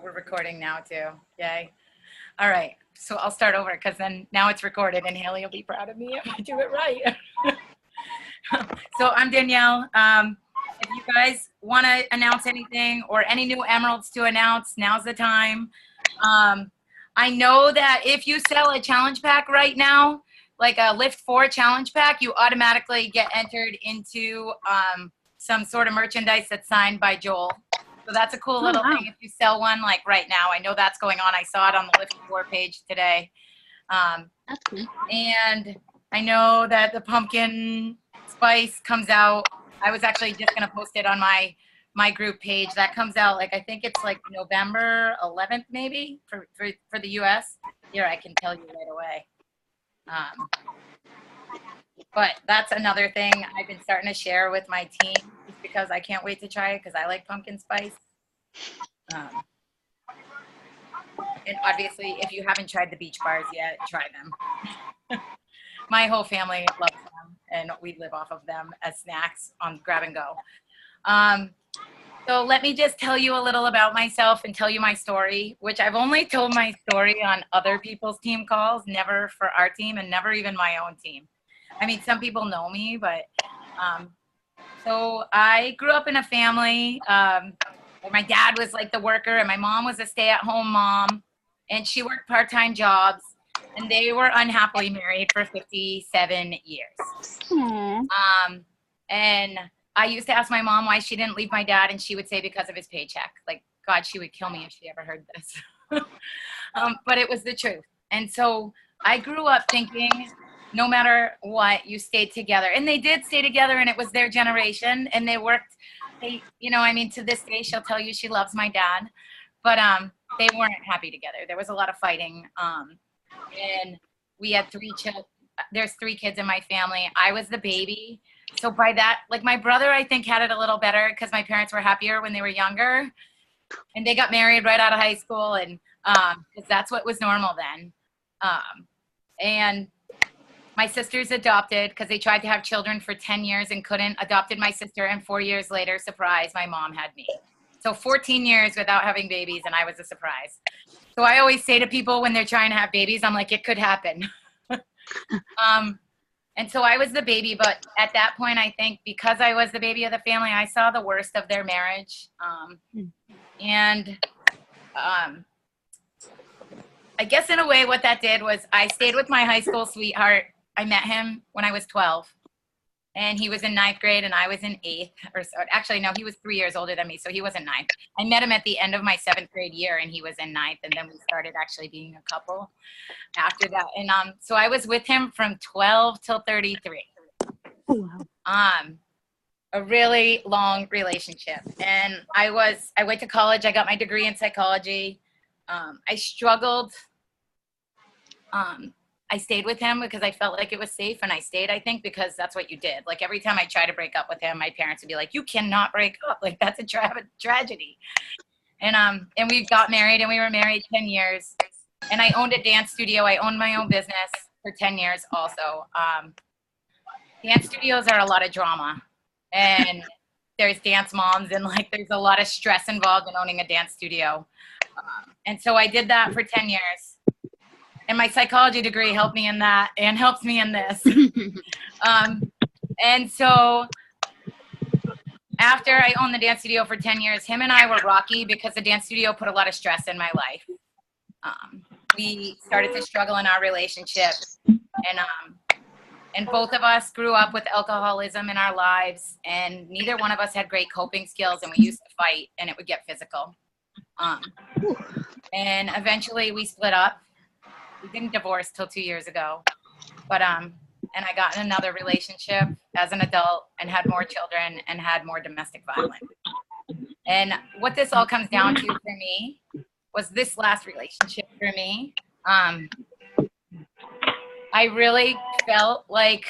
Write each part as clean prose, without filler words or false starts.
we're recording now too. Yay. All right. So I'll start over because then now it's recorded and Haley will be proud of me if I do it right. So I'm Danielle. If you guys want to announce anything or any new emeralds to announce, now's the time. I know that if you sell a challenge pack right now, like a Lift 4 challenge pack, you automatically get entered into some sort of merchandise that's signed by Joel. So that's a cool little thing if you sell one like right now. I know that's going on. I saw it on the Lift 4 page today. That's cool. And I know that the pumpkin spice comes out. I was actually just going to post it on my group page. That comes out like, I think it's like November 11th maybe for the US. Here, I can tell you right away. But that's another thing I've been starting to share with my team just because I can't wait to try it because I like pumpkin spice. And obviously, if you haven't tried the beach bars yet, try them. My whole family loves them, and we live off of them as snacks on grab and go. So let me just tell you a little about myself and tell you my story, which I've only told my story on other people's team calls, never for our team and never even my own team. I mean, some people know me, but so I grew up in a family where my dad was like the worker and my mom was a stay-at-home mom, and she worked part-time jobs, and they were unhappily married for 57 years. And I used to ask my mom why she didn't leave my dad, and she would say because of his paycheck. Like, God, she would kill me if she ever heard this. But it was the truth. And so I grew up thinking, no matter what, you stayed together. And they did stay together, and it was their generation, and they worked. You know, I mean, to this day, she'll tell you she loves my dad. But they weren't happy together. There was a lot of fighting. And we had 3 children. There's 3 kids in my family. I was the baby. So by that, like my brother, I think had it a little better because my parents were happier when they were younger, and they got married right out of high school, and because that's what was normal then. And my sister's adopted because they tried to have children for 10 years and couldn't. Adopted my sister, and 4 years later, surprise, my mom had me. So 14 years without having babies, and I was a surprise. So I always say to people when they're trying to have babies, I'm like, it could happen. And so I was the baby, but at that point, I think because I was the baby of the family, I saw the worst of their marriage. And I guess in a way what that did was I stayed with my high school sweetheart. I met him when I was 12, and he was in 9th grade and I was in 8th. Or so, actually, no, he was 3 years older than me, so he was in 9th. I met him at the end of my 7th grade year, and he was in 9th, and then we started actually being a couple after that. And so I was with him from 12 till 33. A really long relationship. And I went to college. I got my degree in psychology. I struggled. I stayed with him because I felt like it was safe, and I stayed, I think, because that's what you did. Like every time I tried to break up with him, my parents would be like, you cannot break up. Like that's a tragedy. And we got married, and we were married 10 years. And I owned a dance studio. I owned my own business for 10 years also. Dance studios are a lot of drama, and there's dance moms, and like there's a lot of stress involved in owning a dance studio. And so I did that for 10 years. And my psychology degree helped me in that and helps me in this. And so after I owned the dance studio for 10 years, him and I were rocky because the dance studio put a lot of stress in my life. We started to struggle in our relationship, and both of us grew up with alcoholism in our lives, and neither one of us had great coping skills, and we used to fight, and it would get physical. And eventually we split up. We didn't divorce till 2 years ago, but and I got in another relationship as an adult and had more children and had more domestic violence. And what this all comes down to for me was this last relationship for me. I really felt like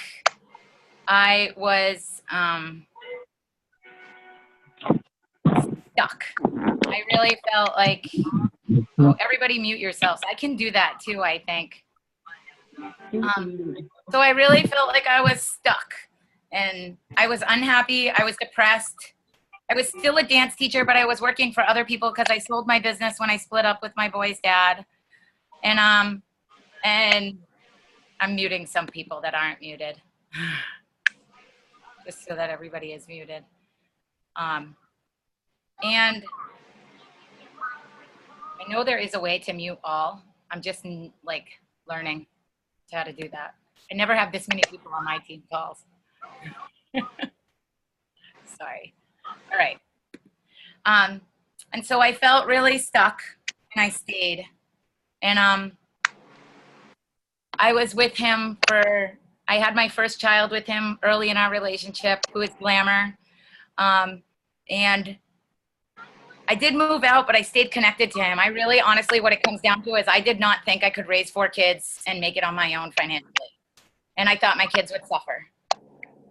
I was stuck. I really felt like, oh, everybody mute yourselves. I can do that too, I think. So I really felt like I was stuck, and I was unhappy. I was depressed. I was still a dance teacher, but I was working for other people because I sold my business when I split up with my boy's dad. And I'm muting some people that aren't muted, just so that everybody is muted. And I know there is a way to mute all. I'm just like learning how to do that. I never have this many people on my team calls. Sorry. All right. And so I felt really stuck and I stayed. And I was with him I had my first child with him early in our relationship, who is Glamour. And I did move out, but I stayed connected to him. I really, honestly, what it comes down to is I did not think I could raise 4 kids and make it on my own financially. And I thought my kids would suffer.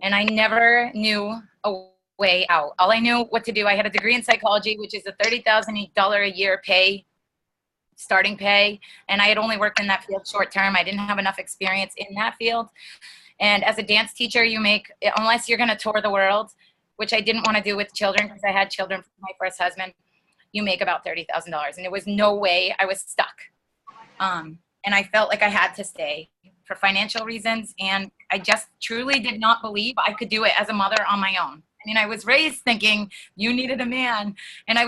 And I never knew a way out. All I knew what to do, I had a degree in psychology, which is a $30,000 a year starting pay. And I had only worked in that field short term. I didn't have enough experience in that field. And as a dance teacher, you make, unless you're going to tour the world, which I didn't want to do with children because I had children from my first husband, you make about $30,000. And there was no way, I was stuck. And I felt like I had to stay for financial reasons. And I just truly did not believe I could do it as a mother on my own. I mean, I was raised thinking you needed a man, and I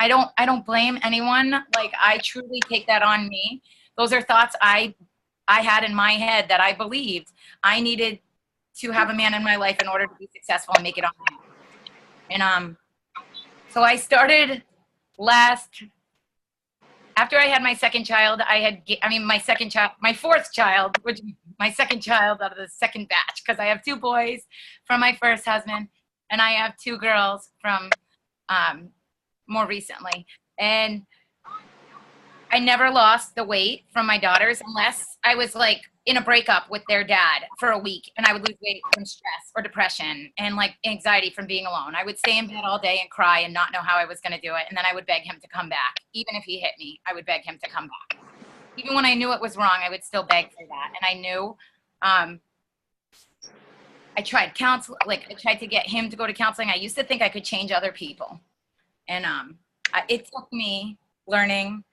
don't blame anyone. Like, I truly take that on me. Those are thoughts I had in my head that I believed I needed to have a man in my life in order to be successful and make it on my own. And so I started after I had my second child, my fourth child, which my second child out of the second batch, because I have 2 boys from my first husband, and I have 2 girls from more recently. And I never lost the weight from my daughters unless I was like in a breakup with their dad for a week, and I would lose weight from stress or depression and like anxiety from being alone. I would stay in bed all day and cry and not know how I was going to do it. And then I would beg him to come back. Even if he hit me, I would beg him to come back. Even when I knew it was wrong, I would still beg for that. And I knew, I tried I tried to get him to go to counseling. I used to think I could change other people. And it took me learning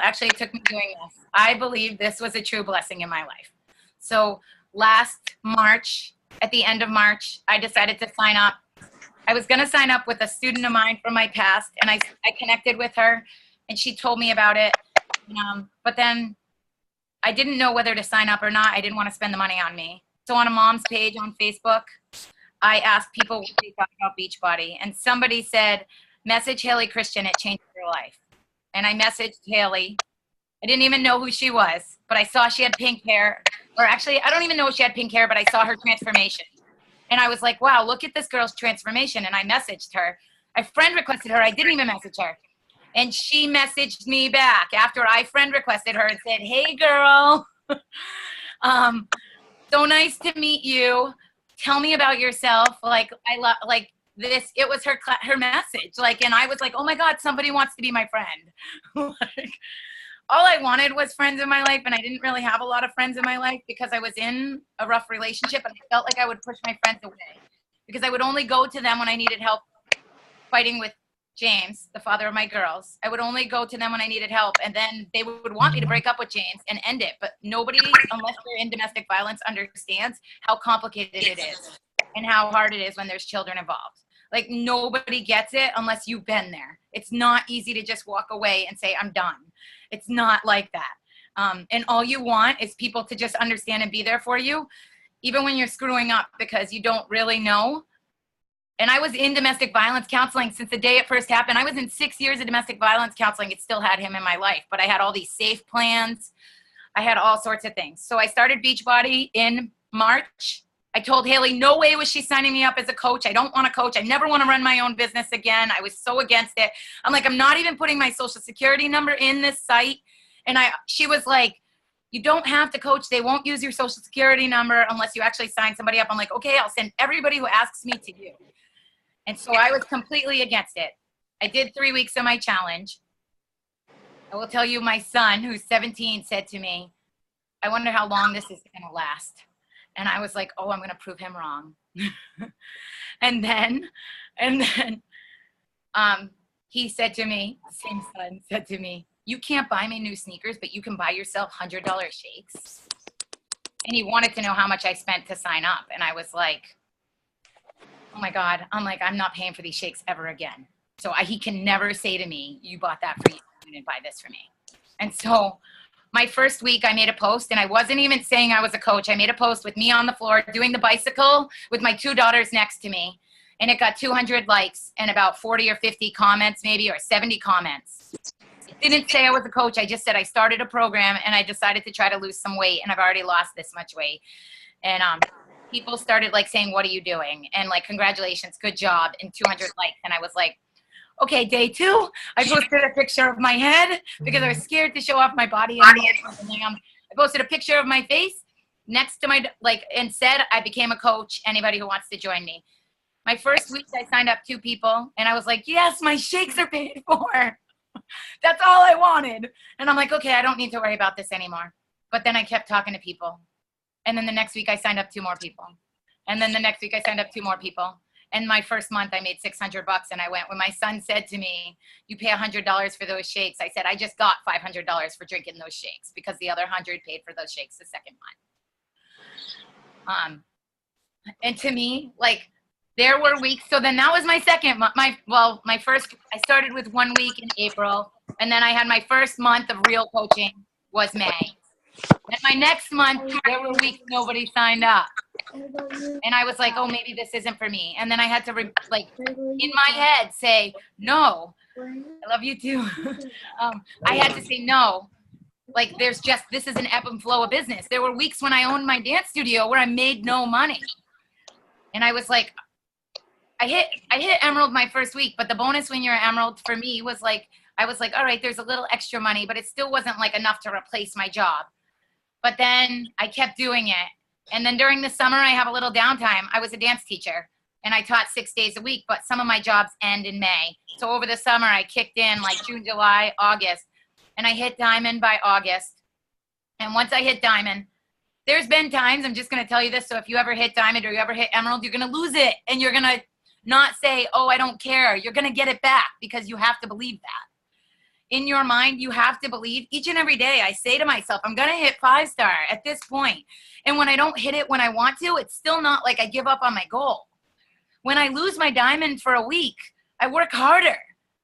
actually it took me doing this. I believe this was a true blessing in my life. So last March, at the end of March, I decided to sign up. I was going to sign up with a student of mine from my past, and I connected with her, and she told me about it. But then I didn't know whether to sign up or not. I didn't want to spend the money on me. So on a mom's page on Facebook, I asked people what they thought about Beachbody, and somebody said, message Haley Christian, it changed your life. And I messaged Haley. I didn't even know who she was, but I saw she had pink hair. Or actually, I don't even know if she had pink hair, but I saw her transformation. And I was like, wow, look at this girl's transformation. And I messaged her. I friend requested her. I didn't even message her. And she messaged me back after I friend requested her and said, hey, girl. So nice to meet you. Tell me about yourself. Like, I love, like, this, it was her message, like, and I was like, oh my God, somebody wants to be my friend. Like, all I wanted was friends in my life, and I didn't really have a lot of friends in my life because I was in a rough relationship, and I felt like I would push my friends away because I would only go to them when I needed help fighting with James, the father of my girls. I would only go to them when I needed help, and then they would want me to break up with James and end it, but nobody, unless they're in domestic violence, understands how complicated it is and how hard it is when there's children involved. Like, nobody gets it unless you've been there. It's not easy to just walk away and say, I'm done. It's not like that. And all you want is people to just understand and be there for you, even when you're screwing up, because you don't really know. And I was in domestic violence counseling since the day it first happened. I was in 6 years of domestic violence counseling. It still had him in my life, but I had all these safe plans. I had all sorts of things. So I started Beachbody in March. I told Haley, no way was she signing me up as a coach. I don't want to coach. I never want to run my own business again. I was so against it. I'm like, I'm not even putting my social security number in this site. And she was like, you don't have to coach. They won't use your social security number unless you actually sign somebody up. I'm like, okay, I'll send everybody who asks me to you. And so I was completely against it. I did 3 weeks of my challenge. I will tell you, my son, who's 17, said to me, I wonder how long this is going to last. And I was like, oh, I'm going to prove him wrong. and then he said to me, the same son said to me, you can't buy me new sneakers, but you can buy yourself $100 shakes. And he wanted to know how much I spent to sign up. And I was like, oh my God. I'm like, I'm not paying for these shakes ever again. So he can never say to me, you bought that for you, you didn't buy this for me. And so my first week I made a post, and I wasn't even saying I was a coach. I made a post with me on the floor doing the bicycle with my 2 daughters next to me. And it got 200 likes and about 40 or 50 comments maybe, or 70 comments. It didn't say I was a coach. I just said I started a program and I decided to try to lose some weight, and I've already lost this much weight. And people started like saying, what are you doing? And like, congratulations, good job, and 200 likes. And I was like, okay, day 2, I posted a picture of my head because I was scared to show off my body. I posted a picture of my face next to my, and said, I became a coach, anybody who wants to join me. My first week, I signed up 2 people, and I was like, yes, my shakes are paid for. That's all I wanted. And I'm like, okay, I don't need to worry about this anymore. But then I kept talking to people. And then the next week, I signed up 2 more people. And then the next week, I signed up 2 more people. And my first month, I made $600. And I went, when my son said to me, you pay $100 for those shakes, I said, I just got $500 for drinking those shakes because the other 100 paid for those shakes the second month. And to me, like, there were weeks. So then that was my second month. My first, I started with 1 week in April. And then I had my first month of real coaching was May. And my next month, there were weeks nobody signed up. And I was like, oh, maybe this isn't for me. And then I had to, in my head, say, no. I love you too. I had to say no. Like, this is an ebb and flow of business. There were weeks when I owned my dance studio where I made no money. And I was like, I hit Emerald my first week, but the bonus when you're Emerald for me was like, I was like, all right, there's a little extra money, but it still wasn't like enough to replace my job. But then I kept doing it. And then during the summer, I have a little downtime. I was a dance teacher and I taught 6 days a week, but some of my jobs end in May. So over the summer, I kicked in like June, July, August, and I hit Diamond by August. And once I hit Diamond, there's been times, I'm just going to tell you this. So if you ever hit Diamond or you ever hit Emerald, you're going to lose it. And you're going to not say, oh, I don't care. You're going to get it back because you have to believe that. In your mind, you have to believe. Each and every day, I say to myself, I'm going to hit 5-star at this point. And when I don't hit it when I want to, it's still not like I give up on my goal. When I lose my Diamond for a week, I work harder.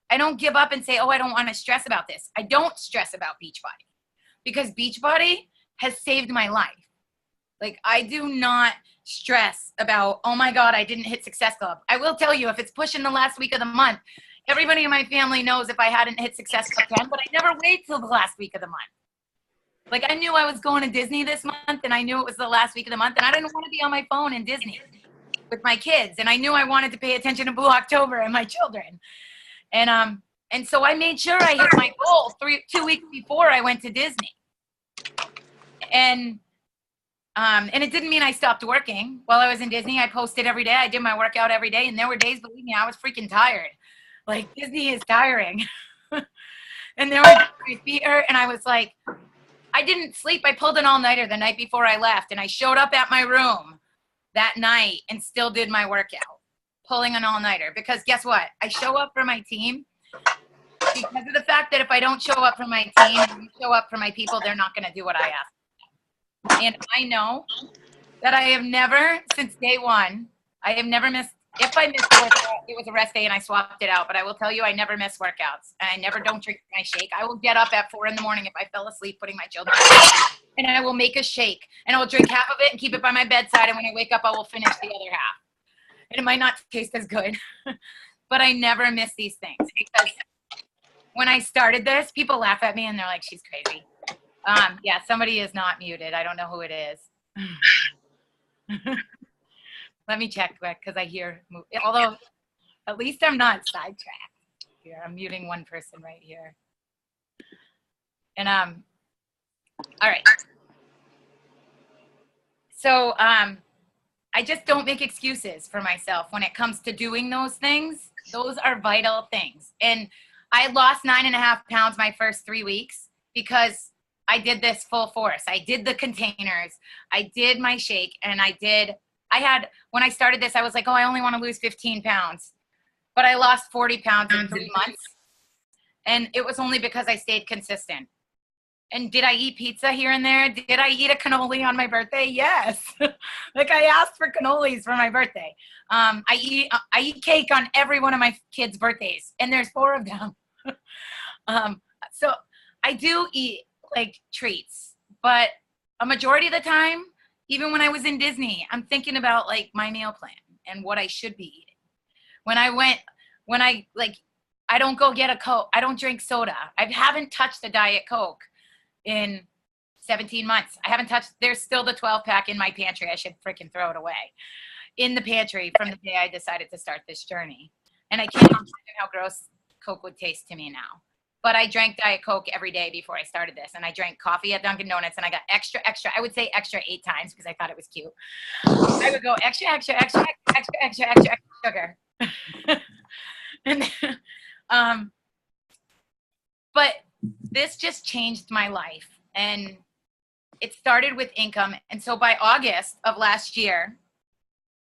I don't give up and say, oh, I don't want to stress about this. I don't stress about Beachbody because Beachbody has saved my life. Like, I do not stress about, oh my God, I didn't hit Success Club. I will tell you, if it's pushing the last week of the month, everybody in my family knows if I hadn't hit Success Club 10, but I never wait till the last week of the month. Like, I knew I was going to Disney this month, and I knew it was the last week of the month, and I didn't want to be on my phone in Disney with my kids, and I knew I wanted to pay attention to Blue October and my children. And so I made sure I hit my goal 2 weeks before I went to Disney. And it didn't mean I stopped working. While I was in Disney, I posted every day. I did my workout every day, and there were days, believe me, I was freaking tired. Like, Disney is tiring. And there were my feet hurt, and I was like, I didn't sleep. I pulled an all-nighter the night before I left, and I showed up at my room that night and still did my workout, pulling an all-nighter. Because guess what? I show up for my team because of the fact that if I don't show up for my team and show up for my people, they're not going to do what I ask. And I know that I have never, since day one, I have never missed. If I missed a workout, it was a rest day and I swapped it out. But I will tell you, I never miss workouts. And I never don't drink my shake. I will get up at 4 in the morning if I fell asleep putting my children to bed, and I will make a shake. And I will drink half of it and keep it by my bedside. And when I wake up, I will finish the other half. And it might not taste as good. But I never miss these things. Because when I started this, people laugh at me and they're like, she's crazy. Yeah, somebody is not muted. I don't know who it is. Let me check because I hear, although at least I'm not sidetracked here. I'm muting one person right here. And, all right. So, I just don't make excuses for myself when it comes to doing those things. Those are vital things. And I lost 9.5 pounds my first 3 weeks because I did this full force. I did the containers. I did my shake, and when I started this, I was like, oh, I only want to lose 15 pounds. But I lost 40 pounds in 3 months. And it was only because I stayed consistent. And did I eat pizza here and there? Did I eat a cannoli on my birthday? Yes. Like, I asked for cannolis for my birthday. I eat cake on every one of my kids' birthdays, and there's 4 of them. So I do eat like treats, but a majority of the time, even when I was in Disney, I'm thinking about like my meal plan and what I should be eating. I don't go get a Coke. I don't drink soda. I haven't touched a Diet Coke in 17 months. There's still the 12-pack in my pantry. I should freaking throw it away. In the pantry from the day I decided to start this journey. And I can't imagine how gross Coke would taste to me now. But I drank Diet Coke every day before I started this. And I drank coffee at Dunkin' Donuts, and I got extra. I would say extra 8 times because I thought it was cute. I would go extra sugar. And but this just changed my life, and it started with income. And so by August of last year,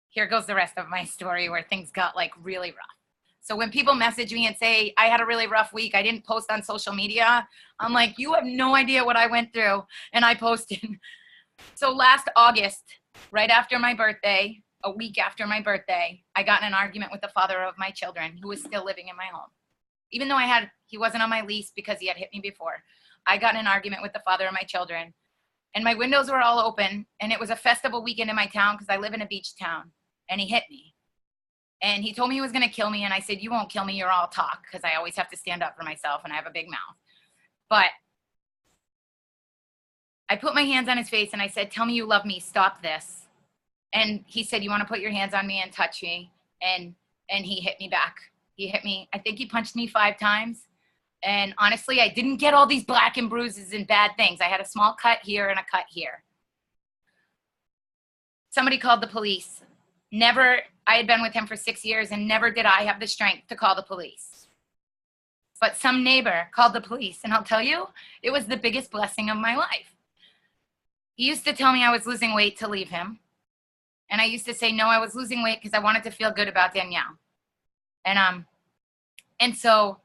here goes the rest of my story where things got like really rough. So when people message me and say, I had a really rough week, I didn't post on social media, I'm like, you have no idea what I went through. And I posted. So last August, right after my birthday, a week after my birthday, I got in an argument with the father of my children, who was still living in my home. Even though he wasn't on my lease because he had hit me before. I got in an argument with the father of my children, and my windows were all open, and it was a festival weekend in my town because I live in a beach town, and he hit me. And he told me he was going to kill me, and I said, you won't kill me, you're all talk, because I always have to stand up for myself, and I have a big mouth. But I put my hands on his face, and I said, tell me you love me, stop this. And he said, you want to put your hands on me and touch me? And he hit me back. He hit me. I think he punched me 5 times. And honestly, I didn't get all these black and bruises and bad things. I had a small cut here and a cut here. Somebody called the police. I had been with him for 6 years, and never did I have the strength to call the police. But some neighbor called the police, and I'll tell you, it was the biggest blessing of my life. He used to tell me I was losing weight to leave him. And I used to say, no, I was losing weight because I wanted to feel good about Danielle. And so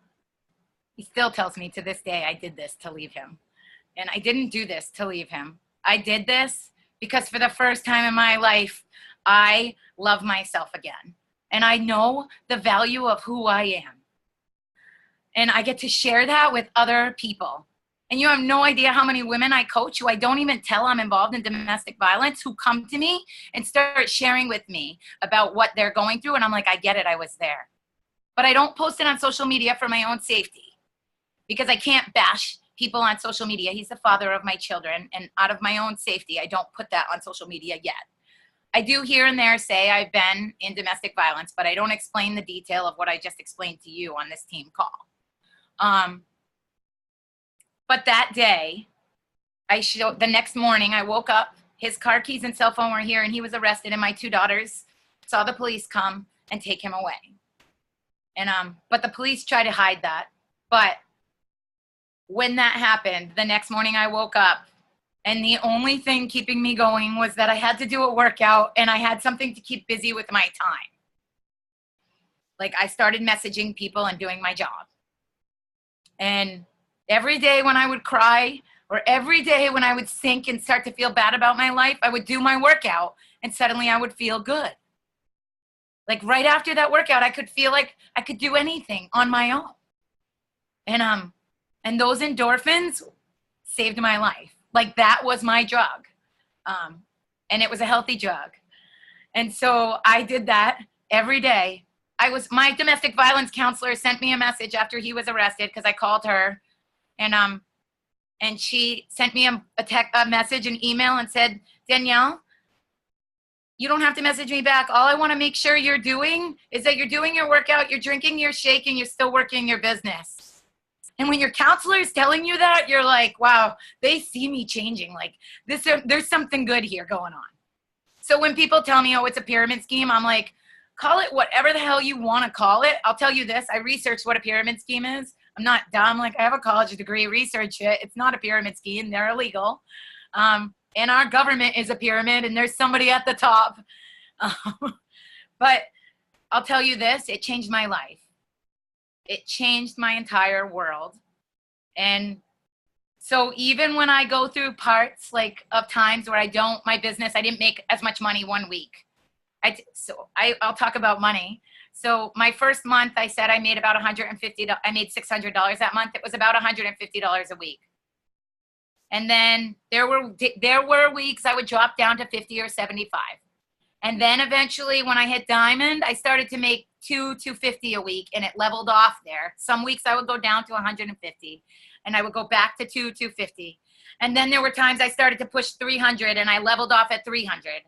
he still tells me to this day, I did this to leave him. And I didn't do this to leave him. I did this because for the first time in my life, I love myself again. And I know the value of who I am. And I get to share that with other people. And you have no idea how many women I coach who I don't even tell I'm involved in domestic violence, who come to me and start sharing with me about what they're going through. And I'm like, I get it, I was there. But I don't post it on social media for my own safety, because I can't bash people on social media. He's the father of my children, and out of my own safety, I don't put that on social media yet. I do here and there say I've been in domestic violence, but I don't explain the detail of what I just explained to you on this team call. But that day, the next morning, I woke up, his car keys and cell phone were here, and he was arrested, and my 2 daughters saw the police come and take him away. And but the police try to hide that. But when that happened, the next morning I woke up, and the only thing keeping me going was that I had to do a workout, and I had something to keep busy with my time. Like, I started messaging people and doing my job. And every day when I would cry, or every day when I would sink and start to feel bad about my life, I would do my workout, and suddenly I would feel good. Like, right after that workout, I could feel like I could do anything on my own. And those endorphins saved my life. Like, that was my drug. And it was a healthy drug. And so I did that every day. My domestic violence counselor sent me a message after he was arrested, because I called her, and she sent me a message, an email, and said, Danielle, you don't have to message me back. All I want to make sure you're doing is that you're doing your workout, you're drinking your shake, and you're still working your business. And when your counselor is telling you that, you're like, wow, they see me changing. Like, there's something good here going on. So when people tell me, oh, it's a pyramid scheme, I'm like, call it whatever the hell you want to call it. I'll tell you this. I researched what a pyramid scheme is. I'm not dumb. Like, I have a college degree, research it. It's not a pyramid scheme. They're illegal. And our government is a pyramid, and there's somebody at the top. But I'll tell you this, it changed my life. It changed my entire world. And so even when I go through parts like of times where I didn't make as much money one week. I'll talk about money. So my first month, I said I made about $150. I made $600 that month. It was about $150 a week. And then there were weeks I would drop down to 50 or 75. And then eventually when I hit diamond, I started to make $250 a week, and it leveled off there. Some weeks I would go down to 150, and I would go back to $250. And then there were times I started to push 300, and I leveled off at 300.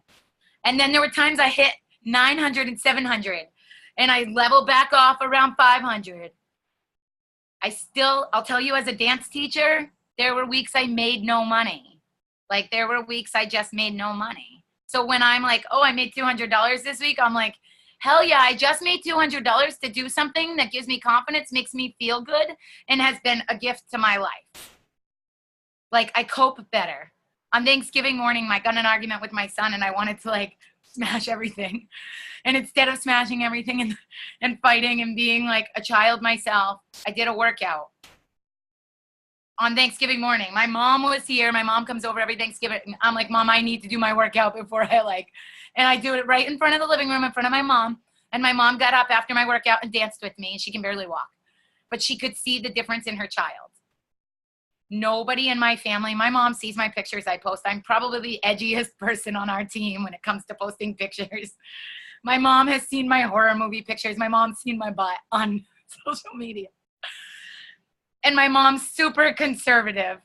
And then there were times I hit 900 and 700, and I leveled back off around 500. I'll tell you, as a dance teacher, there were weeks I made no money. Like, there were weeks I just made no money. So when I'm like, oh, I made $200 this week, I'm like, hell yeah, I just made $200 to do something that gives me confidence, makes me feel good, and has been a gift to my life. Like, I cope better. On Thanksgiving morning, I got in an argument with my son, and I wanted to, like, smash everything. And instead of smashing everything and fighting and being like a child myself, I did a workout. On Thanksgiving morning, my mom was here. My mom comes over every Thanksgiving. I'm like, Mom, I need to do my workout before and I do it right in front of the living room in front of my mom. And my mom got up after my workout and danced with me, and she can barely walk. But she could see the difference in her child. Nobody in my family, my mom sees my pictures I post. I'm probably the edgiest person on our team when it comes to posting pictures. My mom has seen my horror movie pictures. My mom's seen my butt on social media. And my mom's super conservative.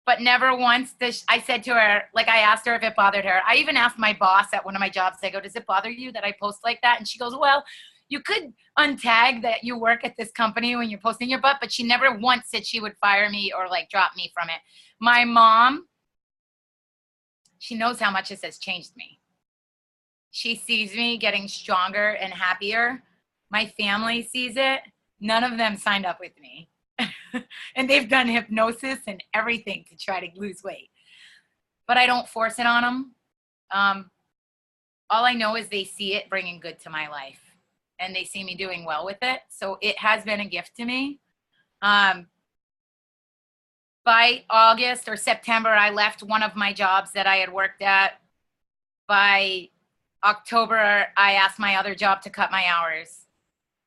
But never once I said to her, like, I asked her if it bothered her. I even asked my boss at one of my jobs, I go, does it bother you that I post like that? And she goes, well, you could untag that you work at this company when you're posting your butt, but she never once said she would fire me or like drop me from it. My mom, she knows how much this has changed me. She sees me getting stronger and happier. My family sees it. None of them signed up with me. And they've done hypnosis and everything to try to lose weight. But I don't force it on them. All I know is they see it bringing good to my life. And they see me doing well with it. So it has been a gift to me. By August or September, I left one of my jobs that I had worked at. By October, I asked my other job to cut my hours.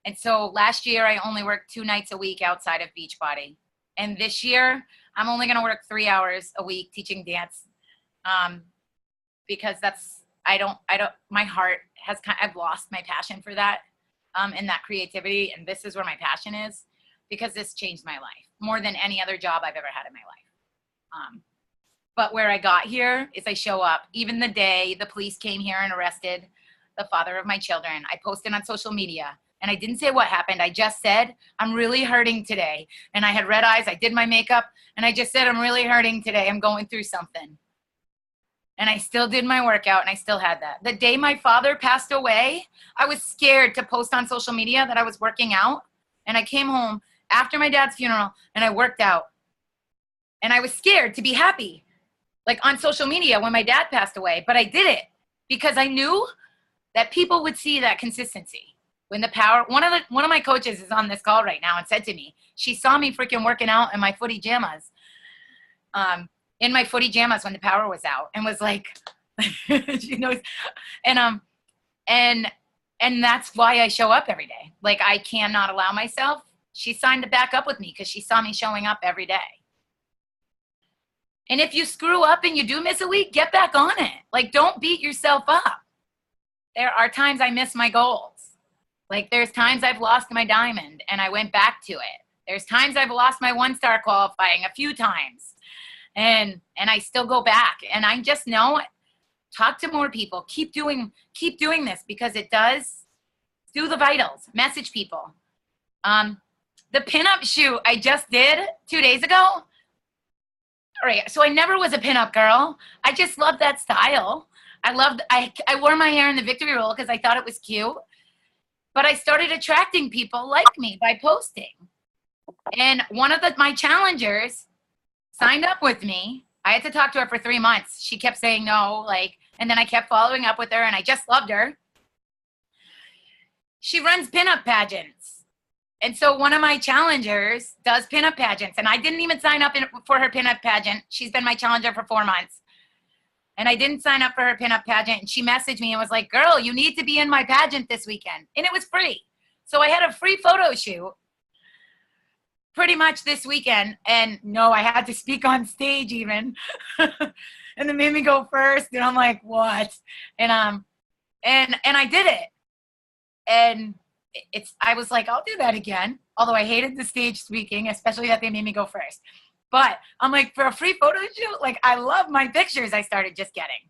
And so last year, I only worked 2 nights a week outside of Beachbody. And this year, I'm only going to work 3 hours a week teaching dance. Because my heart has I've lost my passion for that and that creativity. And this is where my passion is, because this changed my life more than any other job I've ever had in my life. But where I got here is I show up. Even the day the police came here and arrested the father of my children, I posted on social media. And I didn't say what happened. I just said, I'm really hurting today. And I had red eyes. I did my makeup. And I just said, I'm really hurting today. I'm going through something. And I still did my workout, and I still had that. The day my father passed away, I was scared to post on social media that I was working out. And I came home after my dad's funeral, and I worked out. And I was scared to be happy, like on social media when my dad passed away. But I did it because I knew that people would see that consistency. When the power, one of my coaches is on this call right now and said to me, she saw me freaking working out in my footy jammas, when the power was out, and was like, she knows, and that's why I show up every day. Like, I cannot allow myself. She signed to back up with me because she saw me showing up every day. And if you screw up and you do miss a week, get back on it. Like, don't beat yourself up. There are times I miss my goals. Like, there's times I've lost my diamond and I went back to it. There's times I've lost my 1-star qualifying a few times, and I still go back. And I just know, talk to more people. Keep doing this, because it does. Do the vitals. Message people. The pinup shoot I just did 2 days ago. All right, so I never was a pinup girl. I just loved that style. I wore my hair in the victory roll because I thought it was cute. but I started attracting people like me by posting. And one of my challengers signed up with me. I had to talk to her for 3 months. She kept saying no, and then I kept following up with her, and I just loved her. She runs pinup pageants. And so one of my challengers does pinup pageants, and I didn't even sign up for her pinup pageant. She's been my challenger for 4 months. And I didn't sign up for her pinup pageant, and she messaged me and was like, girl, you need to be in my pageant this weekend. And it was free. So I had a free photo shoot pretty much this weekend. And no, I had to speak on stage even. And they made me go first. And I'm like, what? And I did it. And I was like, I'll do that again. Although I hated the stage speaking, especially that they made me go first. But I'm like, for a free photo shoot, I love my pictures I started just getting.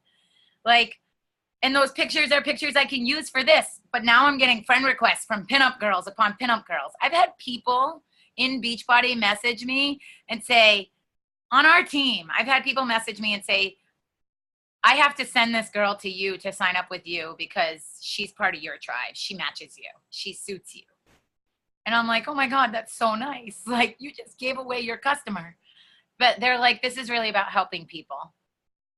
And those pictures are pictures I can use for this. But now I'm getting friend requests from pinup girls upon pinup girls. I've had people in Beachbody message me and say, on our team, I've had people message me and say, I have to send this girl to you to sign up with you because she's part of your tribe. She matches you. She suits you. And I'm like, oh my God, that's so nice. You just gave away your customer. But they're like, this is really about helping people.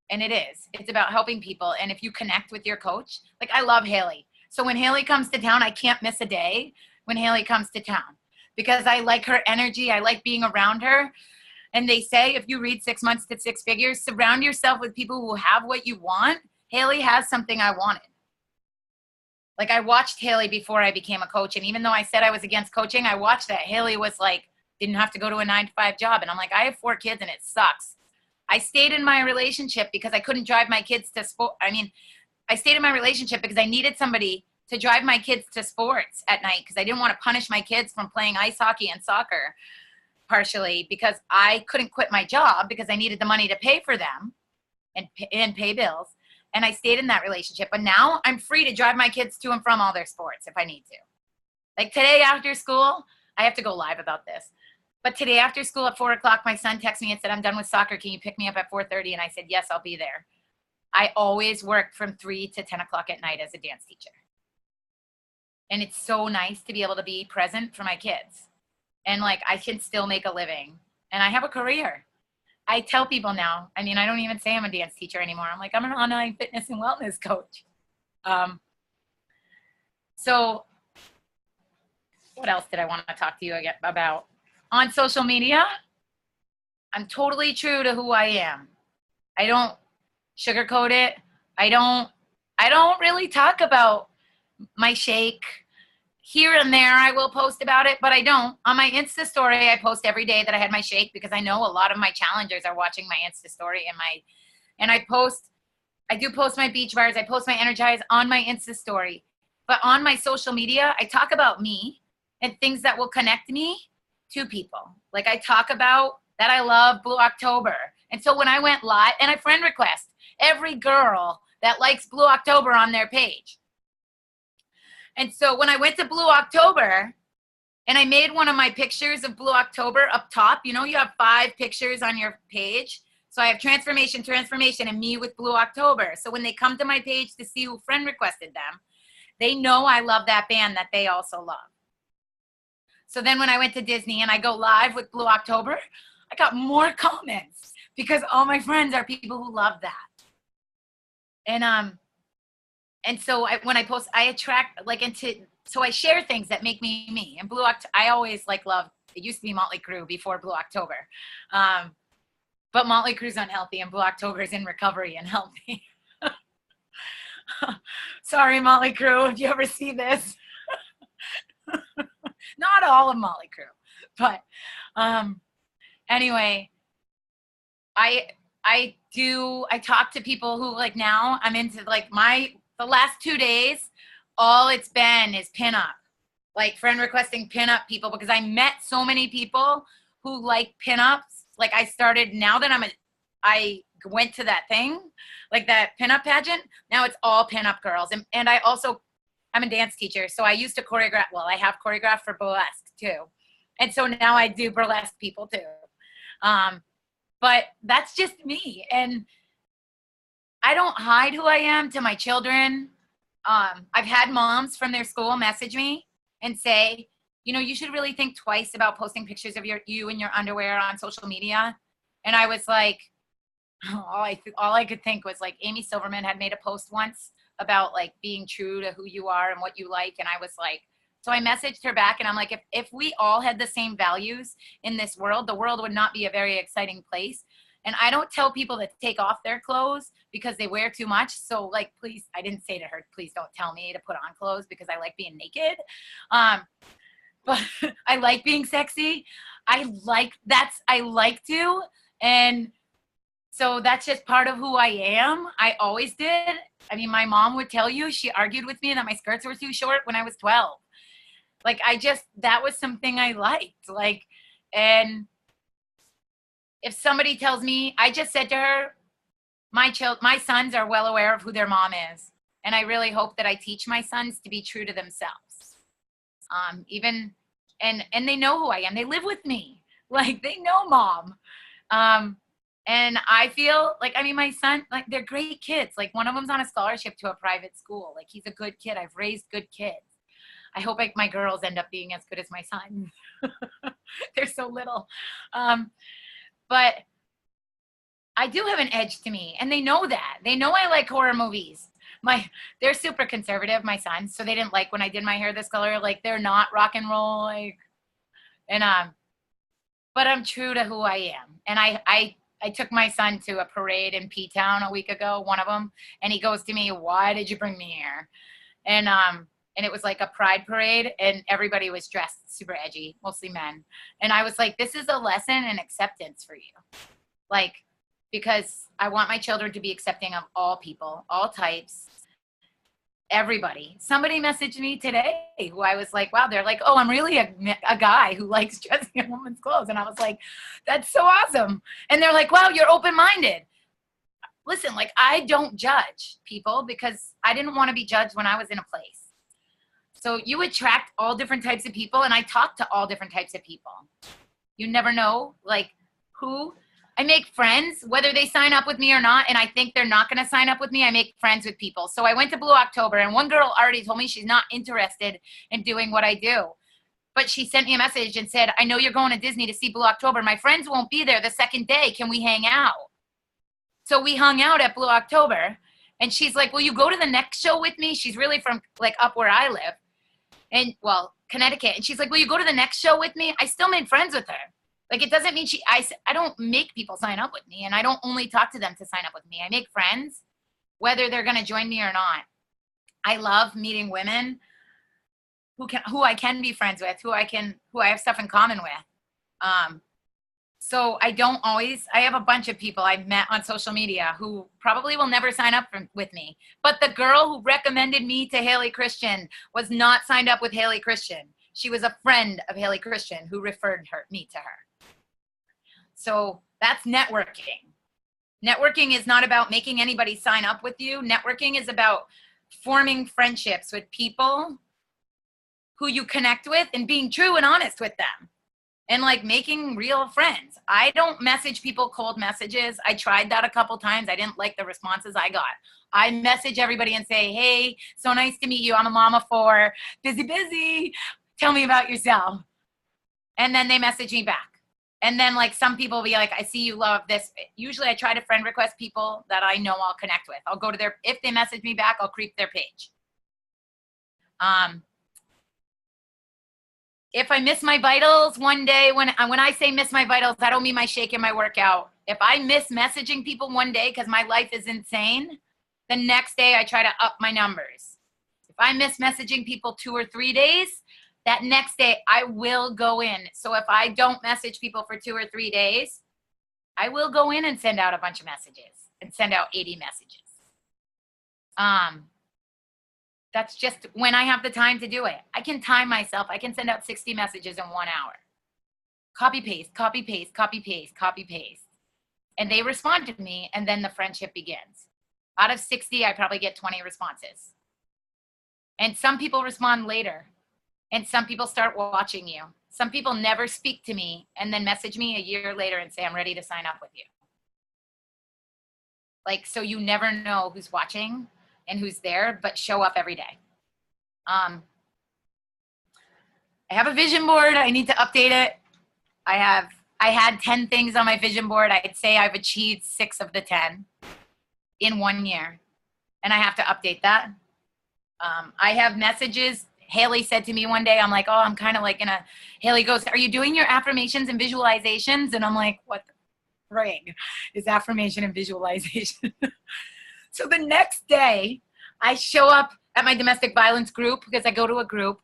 And it is. It's about helping people. And if you connect with your coach, I love Haley. So when Haley comes to town, I can't miss a day when Haley comes to town because I like her energy. I like being around her. And they say, if you read 6 months to 6 figures, surround yourself with people who have what you want. Haley has something I wanted. I watched Haley before I became a coach. And even though I said I was against coaching, I watched that. Haley was didn't have to go to a 9-to-5 job. And I'm like, I have 4 kids and it sucks. I stayed in my relationship because I couldn't drive my kids to sport. I stayed in my relationship because I needed somebody to drive my kids to sports at night because I didn't want to punish my kids from playing ice hockey and soccer, partially because I couldn't quit my job because I needed the money to pay for them and pay bills. And I stayed in that relationship. But now I'm free to drive my kids to and from all their sports if I need to. Today after school, I have to go live about this. But today after school at 4 o'clock, my son texted me and said, I'm done with soccer. Can you pick me up at 4:30? And I said, yes, I'll be there. I always work from 3 to 10 o'clock at night as a dance teacher. And it's so nice to be able to be present for my kids. And I can still make a living. And I have a career. I tell people now, I don't even say I'm a dance teacher anymore. I'm I'm an online fitness and wellness coach. So what else did I want to talk to you about? On social media, I'm totally true to who I am. I don't sugarcoat it. I don't really talk about my shake. Here and there I will post about it, but I don't. On my Insta story, I post every day that I had my shake because I know a lot of my challengers are watching my Insta story and I do post my beach bars, I post my Energize on my Insta story. But on my social media, I talk about me and things that will connect me to people. I talk about that I love Blue October. And so when I went live, and I friend request every girl that likes Blue October on their page. And so when I went to Blue October and I made one of my pictures of Blue October up top, you have 5 pictures on your page. So I have transformation, and me with Blue October. So when they come to my page to see who friend requested them, they know I love that band that they also love. So then when I went to Disney and I go live with Blue October, I got more comments because all my friends are people who love that. And so when I post, I attract so I share things that make me me. And I always love, it used to be Motley Crue before Blue October. But Motley Crue's unhealthy and Blue October is in recovery and healthy. Sorry, Motley Crue, if you ever see this. Not all of Motley Crue, but anyway, I talk to people who now I'm into the last 2 days, all it's been is pinup, friend requesting pinup people because I met so many people who like pinups. I started, now that I went to that thing, that pinup pageant, now it's all pinup girls. And I'm a dance teacher, so I used to choreograph. Well, I have choreographed for burlesque too. And so now I do burlesque people too. But that's just me. And I don't hide who I am to my children. I've had moms from their school message me and say, you know, you should really think twice about posting pictures of you in your underwear on social media. And I was like, all I could think was like Amy Silverman had made a post once about like being true to who you are and what you like. And I was like, so I messaged her back and I'm like, if we all had the same values in this world, the world would not be a very exciting place. And I don't tell people to take off their clothes because they wear too much. So like, please, I didn't say to her, please don't tell me to put on clothes because I like being naked. But I like being sexy. I like to. And so that's just part of who I am. I always did. I mean, my mom would tell you, she argued with me that my skirts were too short when I was 12. Like, that was something I liked. Like, and if somebody tells me, I just said to her, my sons are well aware of who their mom is. And I really hope that I teach my sons to be true to themselves. And they know who I am. They live with me. Like, they know mom. And I feel like, I mean, my son, like, they're great kids. Like, one of them's on a scholarship to a private school. Like, he's a good kid. I've raised good kids. I hope my girls end up being as good as my son. They're so little. But I do have an edge to me, and they know that. They know I like horror movies. They're super conservative, my sons, so they didn't like when I did my hair this color. Like, they're not rock and roll, like, and but I'm true to who I am. And I took my son to a parade in P-Town a week ago, one of them, and he goes to me, "Why did you bring me here?" And it was like a pride parade, and everybody was dressed super edgy, mostly men. And I was like, this is a lesson in acceptance for you. Like, because I want my children to be accepting of all people, all types, everybody. Somebody messaged me today who I was like, wow, they're like, oh, I'm really a guy who likes dressing in women's clothes. And I was like, that's so awesome. And they're like, wow, you're open-minded. Listen, like, I don't judge people because I didn't want to be judged when I was in a place. So you attract all different types of people, and I talk to all different types of people. You never know, like, who. I make friends, whether they sign up with me or not, and I think they're not going to sign up with me, I make friends with people. So I went to Blue October, and one girl already told me she's not interested in doing what I do. But she sent me a message and said, I know you're going to Disney to see Blue October. My friends won't be there the second day. Can we hang out? So we hung out at Blue October, and she's like, will you go to the next show with me? She's really from, like, up where I live, and, well, Connecticut. And she's like, will you go to the next show with me? I still made friends with her. Like, it doesn't mean I don't make people sign up with me, and I don't only talk to them to sign up with me. I make friends, whether they're going to join me or not. I love meeting women who I can be friends with, who I have stuff in common with. So I have a bunch of people I've met on social media who probably will never sign up with me. But the girl who recommended me to Haley Christian was not signed up with Haley Christian. She was a friend of Haley Christian who referred me to her. So that's networking. Networking is not about making anybody sign up with you. Networking is about forming friendships with people who you connect with and being true and honest with them. And, like, making real friends. I don't message people cold messages. I tried that a couple times. I didn't like the responses I got. I message everybody and say, hey, so nice to meet you. I'm a mom of 4. Busy. Tell me about yourself. And then they message me back. And then, like, some people will be like, I see you love this. Usually I try to friend request people that I know I'll connect with. I'll go to if they message me back, I'll creep their page. If I miss my vitals one day, when I say miss my vitals, I don't mean my shake and my workout. If I miss messaging people one day because my life is insane, the next day I try to up my numbers. If I miss messaging people 2 or 3 days, that next day I will go in. So if I don't message people for 2 or 3 days, I will go in and send out a bunch of messages and send out 80 messages. That's just when I have the time to do it. I can time myself. I can send out 60 messages in 1 hour. Copy, paste, copy, paste, copy, paste, copy, paste. And they respond to me, and then the friendship begins. Out of 60, I probably get 20 responses. And some people respond later. And some people start watching you. Some people never speak to me and then message me a year later and say, I'm ready to sign up with you. Like, so you never know who's watching. and who's there, but show up every day. I have a vision board. I need to update it. I had 10 things on my vision board. I'd say I've achieved 6 of the 10 in 1 year, and I have to update that. I have messages. Haley said to me one day, I'm like, oh, I'm kind of like Haley goes, are you doing your affirmations and visualizations? And I'm like, what the frig is affirmation and visualization? So the next day, I show up at my domestic violence group because I go to a group.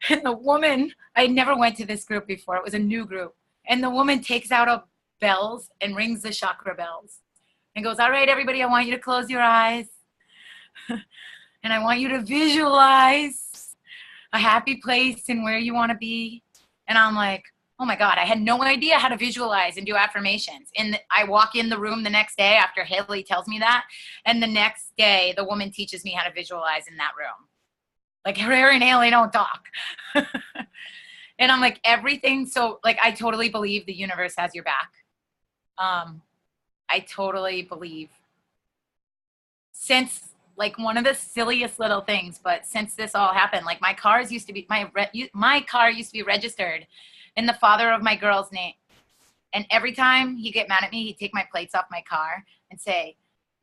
And the woman, I never went to this group before. It was a new group. And the woman takes out a bells and rings the chakra bells and goes, all right, everybody, I want you to close your eyes. And I want you to visualize a happy place and where you want to be. And I'm like, oh my God, I had no idea how to visualize and do affirmations. And I walk in the room the next day after Haley tells me that. And the next day, the woman teaches me how to visualize in that room. Like, Harry and Haley don't talk. And I'm like, everything. So, like, I totally believe the universe has your back. I totally believe. Since, like, one of the silliest little things, but since this all happened, like, my car used to be registered in the father of my girl's name. And every time he'd get mad at me, he'd take my plates off my car and say,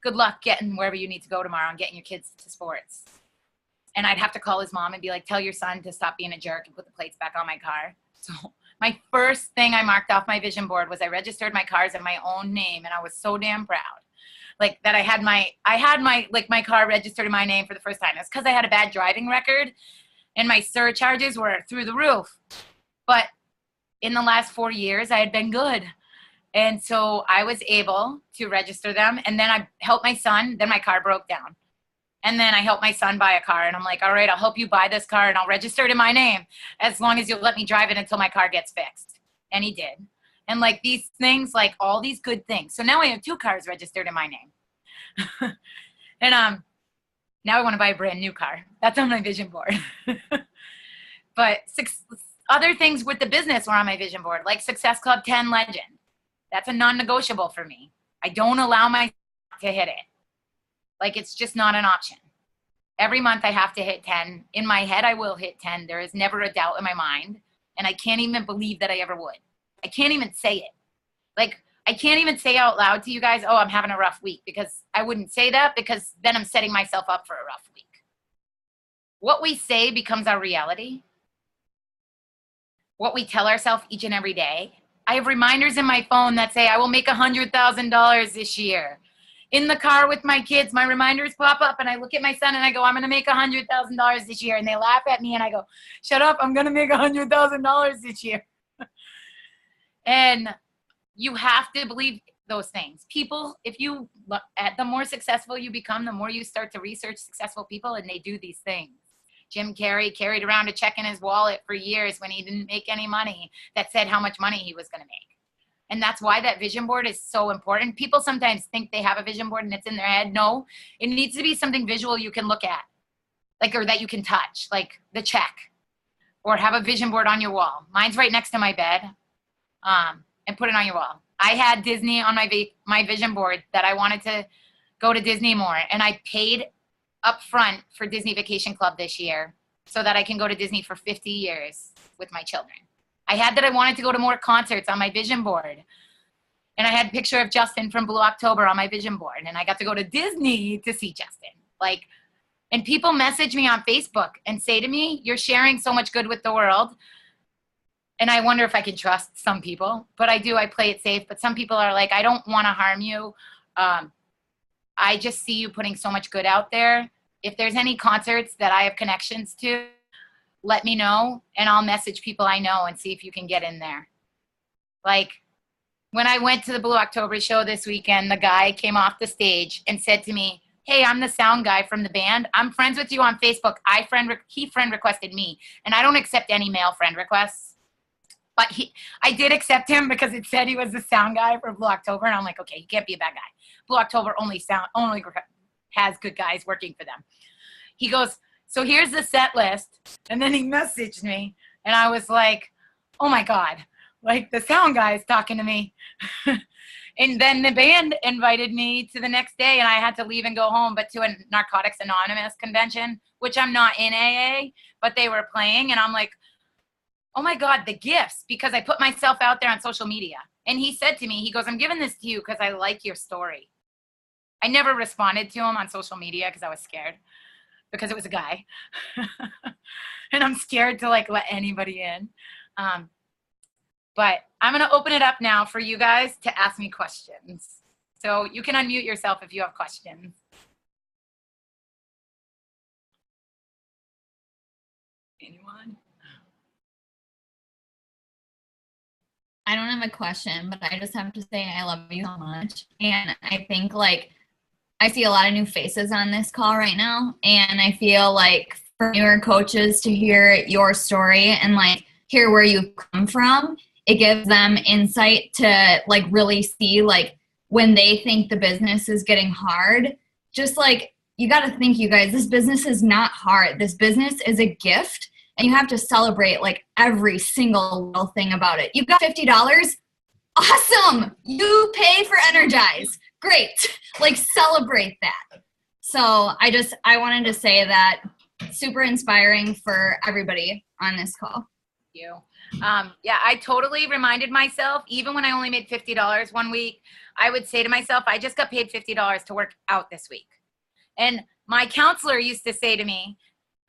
good luck getting wherever you need to go tomorrow and getting your kids to sports. And I'd have to call his mom and be like, tell your son to stop being a jerk and put the plates back on my car. So my first thing I marked off my vision board was I registered my cars in my own name. And I was so damn proud. Like, that I had my car registered in my name for the first time. It's because I had a bad driving record and my surcharges were through the roof. But in the last 4 years, I had been good. And so I was able to register them. And then I helped my son. Then my car broke down. And then I helped my son buy a car. And I'm like, all right, I'll help you buy this car and I'll register it in my name as long as you'll let me drive it until my car gets fixed. And he did. And, like, these things, like, all these good things. So now I have 2 cars registered in my name. And now I want to buy a brand new car. That's on my vision board. But other things with the business were on my vision board, like Success Club 10 Legend. That's a non-negotiable for me. I don't allow myself to hit it. Like, it's just not an option. Every month I have to hit 10. In my head, I will hit 10. There is never a doubt in my mind. And I can't even believe that I ever would. I can't even say it. Like, I can't even say out loud to you guys, oh, I'm having a rough week, because I wouldn't say that, because then I'm setting myself up for a rough week. What we say becomes our reality. What we tell ourselves each and every day. I have reminders in my phone that say I will make $100,000 this year. In the car with my kids, my reminders pop up and I look at my son and I go, I'm going to make $100,000 this year. And they laugh at me and I go, shut up, I'm going to make $100,000 this year. And you have to believe those things. People, the more successful you become, the more you start to research successful people, and they do these things. Jim Carrey carried around a check in his wallet for years when he didn't make any money that said how much money he was going to make. And that's why that vision board is so important. People sometimes think they have a vision board and it's in their head. No, it needs to be something visual you can look at, like, or that you can touch, like the check, or have a vision board on your wall. Mine's right next to my bed, and put it on your wall. I had Disney on my vision board that I wanted to go to Disney more. And I paid up front for Disney Vacation Club this year so that I can go to Disney for 50 years with my children. I had that I wanted to go to more concerts on my vision board. And I had a picture of Justin from Blue October on my vision board. And I got to go to Disney to see Justin. Like, and people message me on Facebook and say to me, you're sharing so much good with the world. And I wonder if I can trust some people. But I do. I play it safe. But some people are like, I don't want to harm you. I just see you putting so much good out there. If there's any concerts that I have connections to, let me know, and I'll message people I know and see if you can get in there. Like, when I went to the Blue October show this weekend, the guy came off the stage and said to me, hey, I'm the sound guy from the band. I'm friends with you on Facebook. He friend requested me, and I don't accept any male friend requests. But I did accept him because it said he was the sound guy for Blue October, and I'm like, okay, he can't be a bad guy. Blue October only has good guys working for them. He goes, so here's the set list. And then he messaged me, and I was like, oh my God, like, the sound guy is talking to me. And then the band invited me to the next day, and I had to leave and go home, but to a Narcotics Anonymous convention, which I'm not in AA, but they were playing. And I'm like, oh my God, the gifts, because I put myself out there on social media. And he said to me, he goes, I'm giving this to you because I like your story. I never responded to him on social media because I was scared, because it was a guy. And I'm scared to like let anybody in. But I'm going to open it up now for you guys to ask me questions. So you can unmute yourself if you have questions. Anyone? I don't have a question, but I just have to say I love you so much. And I think like I see a lot of new faces on this call right now. And I feel like for newer coaches to hear your story and like hear where you've come from, it gives them insight to like really see like when they think the business is getting hard, just like you got to think, you guys, this business is not hard. This business is a gift. And you have to celebrate like every single little thing about it. You've got $50. Awesome. You pay for Energize. Great. Like celebrate that. So I wanted to say that super inspiring for everybody on this call. Thank you. Yeah, I totally reminded myself, even when I only made $50 one week, I would say to myself, I just got paid $50 to work out this week. And my counselor used to say to me,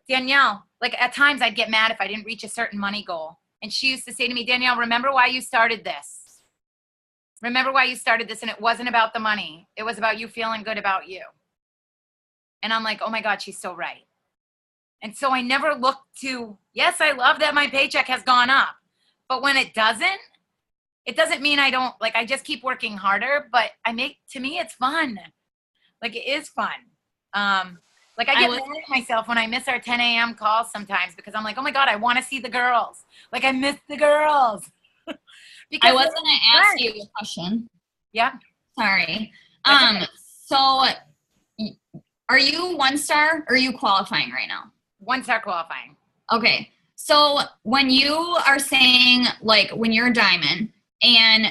Danielle, like at times I'd get mad if I didn't reach a certain money goal. And she used to say to me, Danielle, remember why you started this. Remember why you started this. And it wasn't about the money. It was about you feeling good about you. And I'm like, oh my God, she's so right. And so I never looked to, yes, I love that my paycheck has gone up. But when it doesn't mean I don't, like, I just keep working harder. But to me, it's fun. Like, it is fun. Like I get mad at myself when I miss our 10 a.m. calls sometimes because I'm like, oh my God, I want to see the girls. Like I miss the girls. I was going to ask you a question. Yeah. Sorry. So are you 1-star or are you qualifying right now? 1-star qualifying. Okay. So when you are saying like when you're a diamond and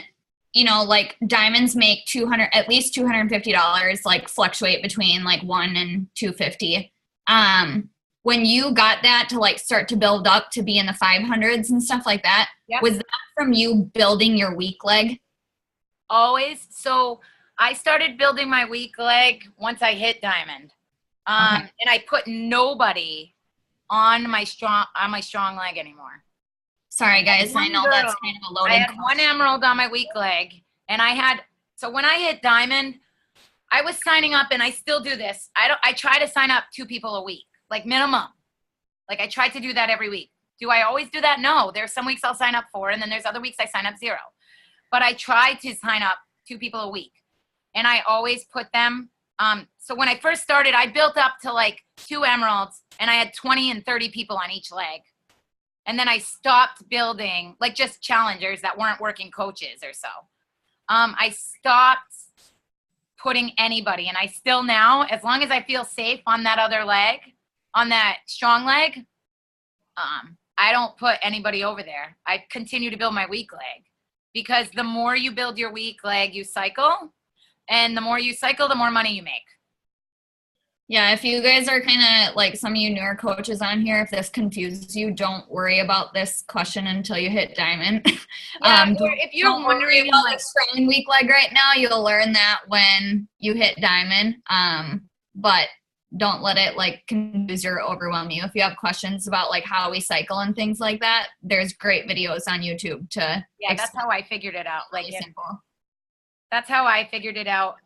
you know, like diamonds make at least $250, like fluctuate between like $1 and $250. When you got that to like start to build up to be in the 500s and stuff like that, yep. Was that from you building your weak leg? Always. So I started building my weak leg once I hit diamond. And I put nobody on my strong leg anymore. Sorry, guys. I know that's kind of a loaded I had one emerald on my weak leg. And so when I hit diamond, I was signing up, and I still do this. I try to sign up 2 people a week, like minimum. Like I try to do that every week. Do I always do that? No. There's some weeks I'll sign up 4, and then there's other weeks I sign up 0. But I try to sign up 2 people a week. And I always put them. So when I first started, I built up to like 2 emeralds, and I had 20 and 30 people on each leg. And then I stopped building, like just challengers that weren't working coaches or so. I stopped putting anybody. And I still now, as long as I feel safe on that other leg, on that strong leg, I don't put anybody over there. I continue to build my weak leg. Because the more you build your weak leg, you cycle. And the more you cycle, the more money you make. Yeah, if you guys are kind of like some of you newer coaches on here, if this confuses you, don't worry about this question until you hit diamond. Yeah, if you're wondering about like strong weak leg right now, you'll learn that when you hit diamond. But don't let it like confuse you or overwhelm you. If you have questions about like how we cycle and things like that, there's great videos on YouTube to explain. That's how I figured it out. Like really simple. That's how I figured it out.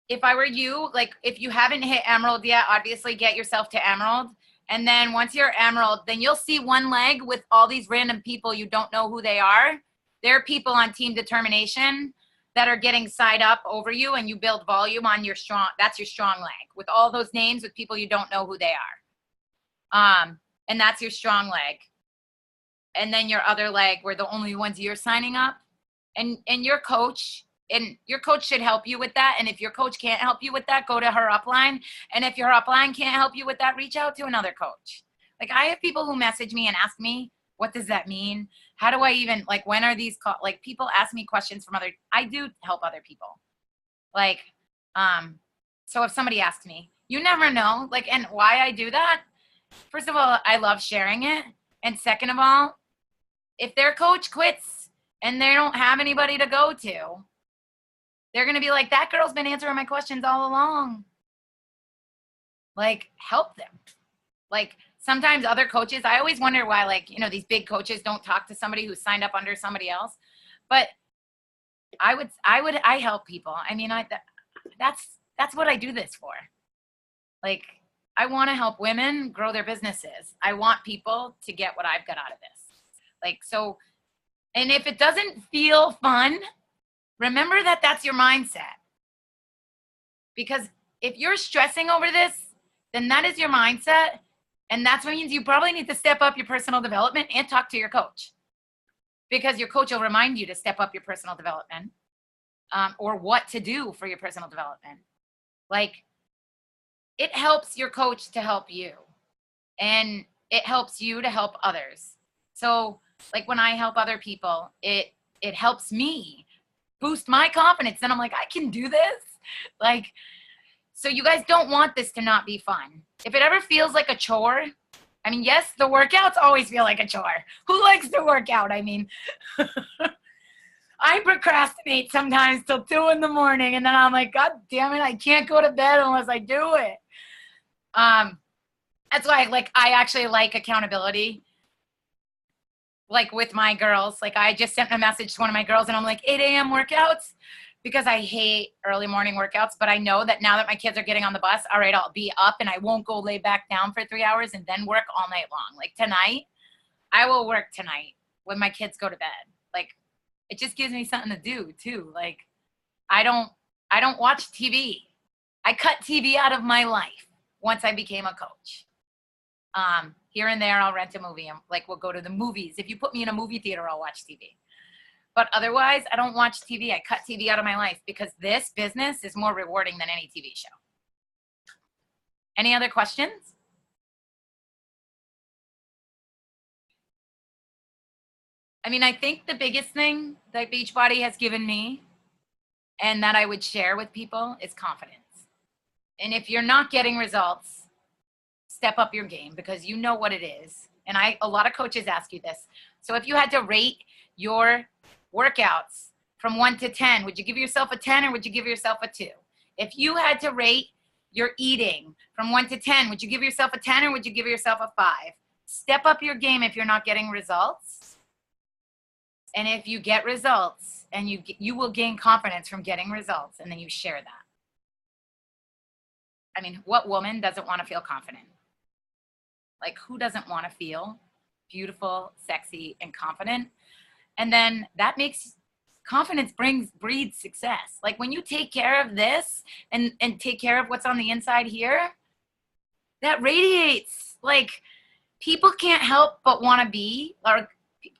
If I were you, like if you haven't hit emerald yet, obviously get yourself to emerald. And then once you're emerald, then you'll see one leg with all these random people. You don't know who they are. They're people on Team Determination that are getting side up over you, and you build volume on your strong. That's your strong leg with all those names with people you don't know who they are. And that's your strong leg. And then your other leg were the only ones you're signing up. And your coach should help you with that. And if your coach can't help you with that, go to her upline. And if your upline can't help you with that, reach out to another coach. Like I have people who message me and ask me, What does that mean? How do I even, like, when are these like, people ask me questions from I do help other people. Like, so if somebody asks me, you never know, like, and why I do that, first of all, I love sharing it. And second of all, if their coach quits and they don't have anybody to go to, they're going to be like, that girl's been answering my questions all along. Like, help them. Like, sometimes other coaches, I always wonder why, like, you know, these big coaches don't talk to somebody who signed up under somebody else. But I help people. I mean, that's what I do this for. Like, I want to help women grow their businesses. I want people to get what I've got out of this. Like, so, and if it doesn't feel fun, remember that that's your mindset. Because if you're stressing over this, then that is your mindset. And that's what means you probably need to step up your personal development and talk to your coach. Because your coach will remind you to step up your personal development, or what to do for your personal development. Like, it helps your coach to help you, and it helps you to help others. So, like, when I help other people, it helps me boost my confidence. And I'm like, I can do this. Like, so you guys don't want this to not be fun. If it ever feels like a chore, I mean, yes, the workouts always feel like a chore. Who likes to work out? I mean, I procrastinate sometimes till 2 a.m. and then I'm like, God damn it, I can't go to bed unless I do it. That's why, like, I actually like accountability. Like, with my girls, like, I just sent a message to one of my girls and I'm like, 8 a.m. workouts, because I hate early morning workouts. But I know that now that my kids are getting on the bus, all right, I'll be up and I won't go lay back down for 3 hours and then work all night long. Like, tonight, I will work tonight when my kids go to bed. Like, it just gives me something to do too. Like, I don't watch TV. I cut TV out of my life once I became a coach. Here and there, I'll rent a movie. Like, we'll go to the movies. If you put me in a movie theater, I'll watch TV. But otherwise, I don't watch TV. I cut TV out of my life because this business is more rewarding than any TV show. Any other questions? I mean, I think the biggest thing that Beachbody has given me and that I would share with people is confidence. And if you're not getting results, step up your game, because you know what it is. And a lot of coaches ask you this. So if you had to rate your workouts from 1 to 10, would you give yourself a 10 or would you give yourself a 2? If you had to rate your eating from 1 to 10, would you give yourself a 10 or would you give yourself a 5? Step up your game if you're not getting results. And if you get results, and you will gain confidence from getting results, and then you share that. I mean, what woman doesn't want to feel confident? Like, who doesn't want to feel beautiful, sexy, and confident? And then that makes confidence breeds success. Like, when you take care of this and take care of what's on the inside here, that radiates. Like, people can't help but want to be, or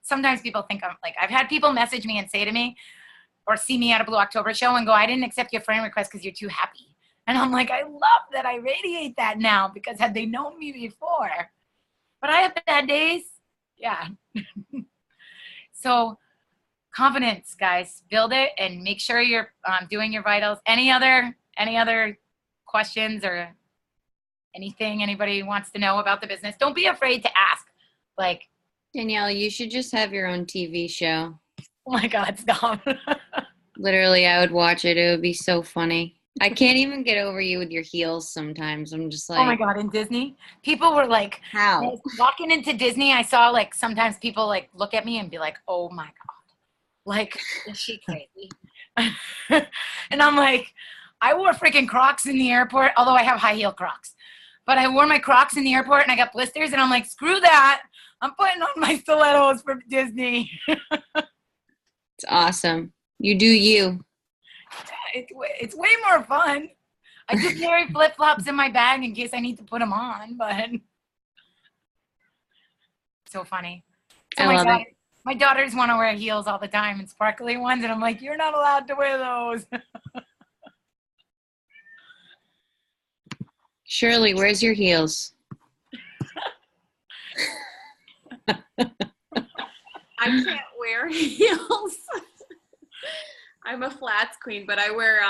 sometimes people think I'm like, I've had people message me and say to me, or see me at a Blue October show and go, I didn't accept your friend request because you're too happy. And I'm like, I love that I radiate that now, because had they known me before. But I have bad days. Yeah. So confidence, guys, build it and make sure you're doing your vitals. Any other questions or anything anybody wants to know about the business? Don't be afraid to ask. Like, Danielle, you should just have your own TV show. oh my God, stop. Literally, I would watch it. It would be so funny. I can't even get over you with your heels sometimes. I'm just like, oh my God, in Disney, people were like, how? Walking into Disney, I saw, like, sometimes people, like, look at me and be like, oh my God, like, is she crazy? And I'm like, I wore freaking Crocs in the airport, although I have high heel Crocs. But I wore my Crocs in the airport and I got blisters, and I'm like, screw that. I'm putting on my stilettos for Disney. It's awesome. You do you. It's way more fun. I just carry flip-flops in my bag in case I need to put them on, but so funny. So I love it. My daughters want to wear heels all the time, and sparkly ones, and I'm like, you're not allowed to wear those. Shirley, where's your heels? I can't wear heels. I'm a flats queen, but I wear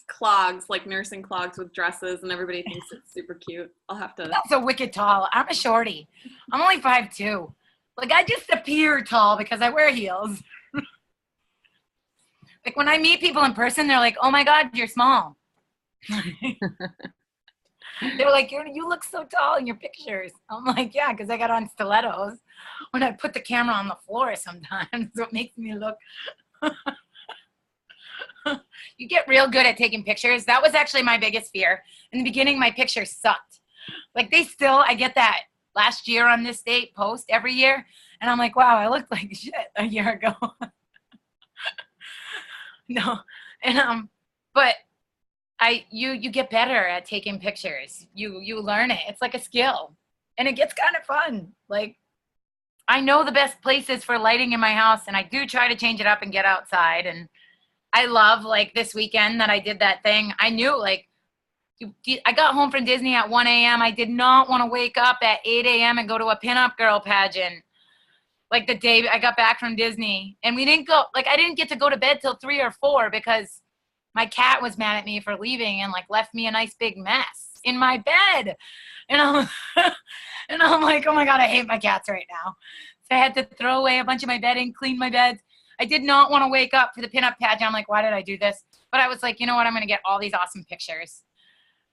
clogs, like nursing clogs with dresses, and everybody thinks it's super cute. I'll have to. That's so wicked tall. I'm a shorty. I'm only 5'2". Like, I just appear tall because I wear heels. Like, when I meet people in person, they're like, oh my God, you're small. They're like, you look so tall in your pictures. I'm like, yeah, because I got on stilettos when I put the camera on the floor sometimes. So it makes me look. You get real good at taking pictures. That was actually my biggest fear. In the beginning, my pictures sucked. Like, I get that last year on this date post every year. And I'm like, wow, I looked like shit a year ago. No. And, but you get better at taking pictures. You learn it. It's like a skill, and it gets kind of fun. Like, I know the best places for lighting in my house, and I do try to change it up and get outside. And I love, like, this weekend that I did that thing. I knew, like, I got home from Disney at 1 a.m. I did not want to wake up at 8 a.m. and go to a pinup girl pageant. Like, the day I got back from Disney, and we didn't go, like, I didn't get to go to bed till 3 or 4 because my cat was mad at me for leaving and, like, left me a nice big mess in my bed. And I'm like, oh my God, I hate my cats right now. So I had to throw away a bunch of my bedding, clean my beds. I did not want to wake up for the pinup pageant. I'm like, why did I do this? But I was like, you know what? I'm going to get all these awesome pictures.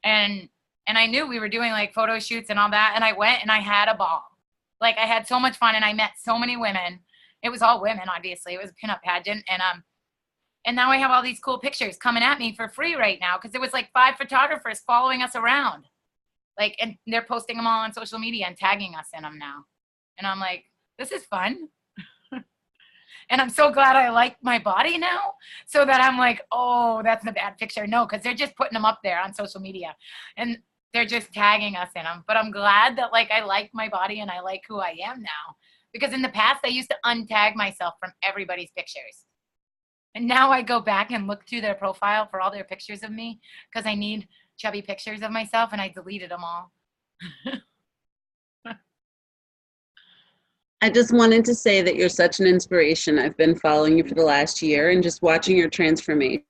And I knew we were doing, like, photo shoots and all that. And I went and I had a ball. Like, I had so much fun, and I met so many women. It was all women, obviously. It was a pinup pageant. And now I have all these cool pictures coming at me for free right now because there was, like, 5 photographers following us around. Like, and they're posting them all on social media and tagging us in them now. And I'm like, this is fun. And I'm so glad I like my body now, so that I'm like, oh, that's a bad picture. No, because they're just putting them up there on social media. And they're just tagging us in them. But I'm glad that, like, I like my body and I like who I am now. Because in the past, I used to untag myself from everybody's pictures. And now I go back and look through their profile for all their pictures of me because I need chubby pictures of myself, and I deleted them all. I just wanted to say that you're such an inspiration. I've been following you for the last year, and just watching your transformation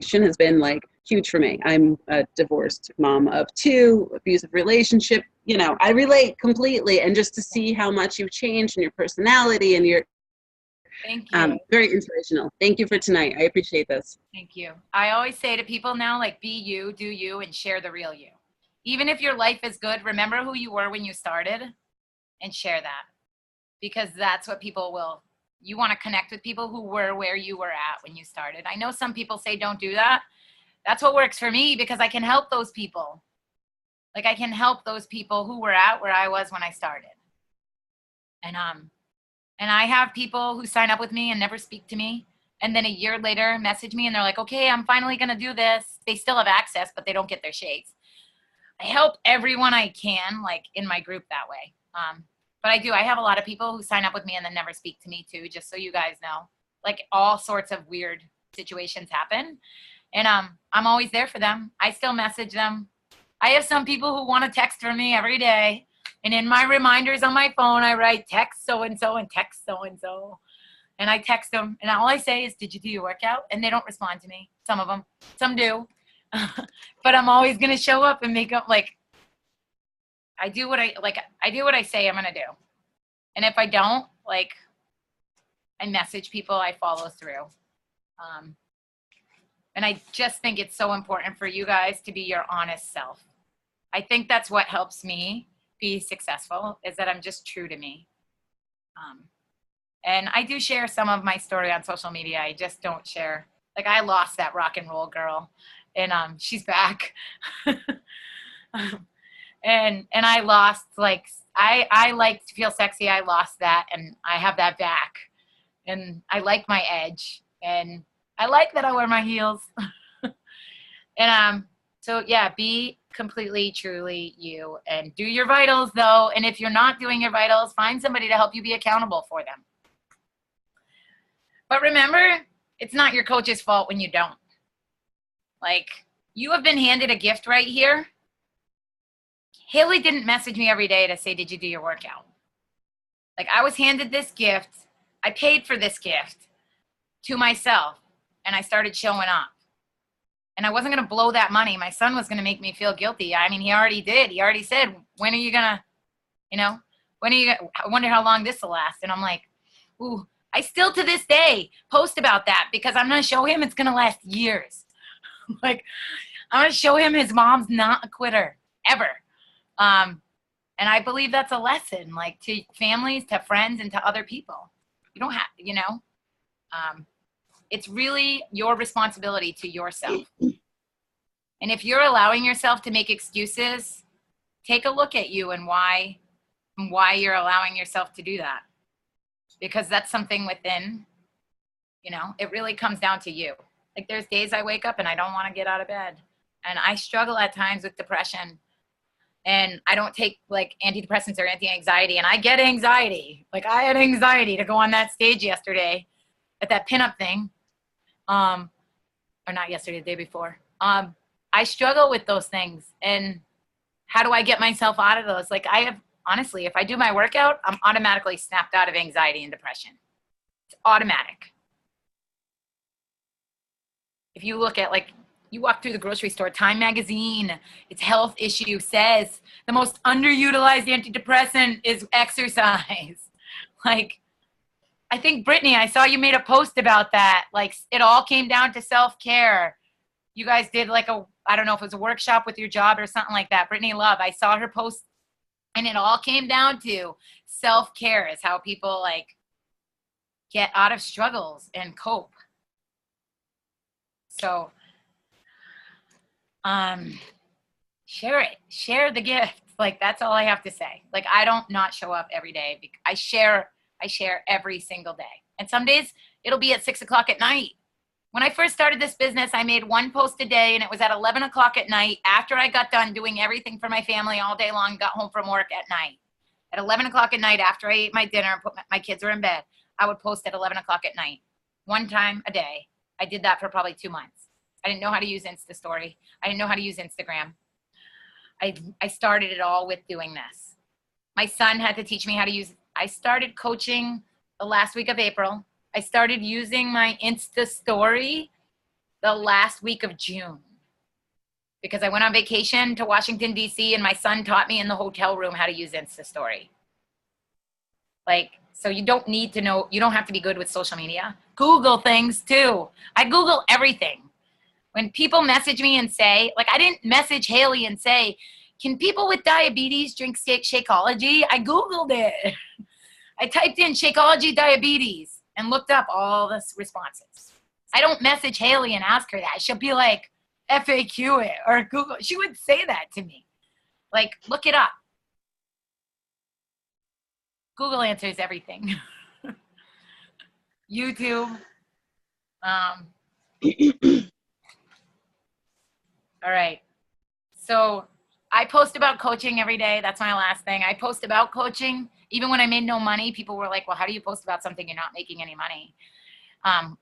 has been, like, huge for me. I'm a divorced mom of 2, abusive relationship. You know, I relate completely, and just to see how much you've changed in your personality and your Thank you. very inspirational. Thank you for tonight. I appreciate this. Thank you. I always say to people now, like, be you, do you, and share the real you. Even if your life is good, remember who you were when you started and share that. Because that's what people will. You want to connect with people who were where you were at when you started. I know some people say don't do that. That's what works for me because I can help those people. Like, I can help those people who were at where I was when I started. And I have people who sign up with me and never speak to me. And then a year later message me and they're like, okay, I'm finally going to do this. They still have access, but they don't get their shades. I help everyone I can, like, in my group that way. But I do. I have a lot of people who sign up with me and then never speak to me too, just so you guys know. Like, all sorts of weird situations happen. And I'm always there for them. I still message them. I have some people who want to text from me every day. And in my reminders on my phone, I write text so-and-so and text so-and-so. And I text them. And all I say is, did you do your workout? And they don't respond to me. Some of them. Some do. But I'm always going to show up and make up, like, I do what I say I'm going to do. And if I don't, like, I message people, I follow through. And I just think it's so important for you guys to be your honest self. I think that's what helps me be successful, is that I'm just true to me. And I do share some of my story on social media. I just don't share. Like, I lost that rock and roll girl, and she's back. And I lost, like, I like to feel sexy. I lost that, and I have that back. And I like my edge, and I like that I wear my heels. And so yeah, be completely, truly you, and do your vitals though. And if you're not doing your vitals, find somebody to help you be accountable for them. But remember, it's not your coach's fault when you don't. Like, you have been handed a gift right here. Haley didn't message me every day to say, did you do your workout? Like, I was handed this gift I paid for this gift to myself, and I started showing up. And I wasn't going to blow that money. My son was going to make me feel guilty. I mean, he already did. He already said, when are you going to, I wonder how long this will last. And I'm like, ooh, I still to this day post about that because I'm going to show him it's going to last years. Like, I'm going to show him his mom's not a quitter, ever. And I believe that's a lesson, like, to families, to friends, and to other people. You don't have, it's really your responsibility to yourself. And if you're allowing yourself to make excuses, take a look at you and why you're allowing yourself to do that. Because that's something within, it really comes down to you. Like, there's days I wake up and I don't want to get out of bed. And I struggle at times with depression. And I don't take like antidepressants or anti-anxiety. And I get anxiety. Like, I had anxiety to go on that stage yesterday at that pinup thing. Or not yesterday, the day before. I struggle with those things. And how do I get myself out of those? Like, honestly, if I do my workout, I'm automatically snapped out of anxiety and depression. It's automatic. If you look at, like, you walk through the grocery store, Time Magazine, its health issue says the most underutilized antidepressant is exercise. Like, I think, Brittany, I saw you made a post about that. Like, it all came down to self-care. You guys did like I don't know if it was a workshop with your job or something like that. Brittany Love, I saw her post, and it all came down to self-care is how people, like, get out of struggles and cope. So, share the gift. Like, that's all I have to say. Like, I don't not show up every day. I share every single day. And some days it'll be at 6 o'clock at night. When I first started this business, I made one post a day, and it was at 11 o'clock at night after I got done doing everything for my family all day long, got home from work at night. At 11 o'clock at night, after I ate my dinner and my kids were in bed, I would post at 11 o'clock at night, one time a day. I did that for probably 2 months. I didn't know how to use Insta Story. I didn't know how to use Instagram. I started it all with doing this. My son had to teach me how to use. I started coaching the last week of April. I started using my Insta Story the last week of June because I went on vacation to Washington, D.C., and my son taught me in the hotel room how to use Insta Story. Like, so you don't need to know, you don't have to be good with social media. Google things too. I Google everything. When people message me and say, like, I didn't message Haley and say, can people with diabetes drink Shakeology? I Googled it. I typed in Shakeology diabetes and looked up all the responses. I don't message Haley and ask her that. She'll be like, FAQ it or Google. She would say that to me. Like, look it up. Google answers everything. YouTube. All right. So I post about coaching every day. That's my last thing. I post about coaching. Even when I made no money, people were like, well, how do you post about something you're not making any money?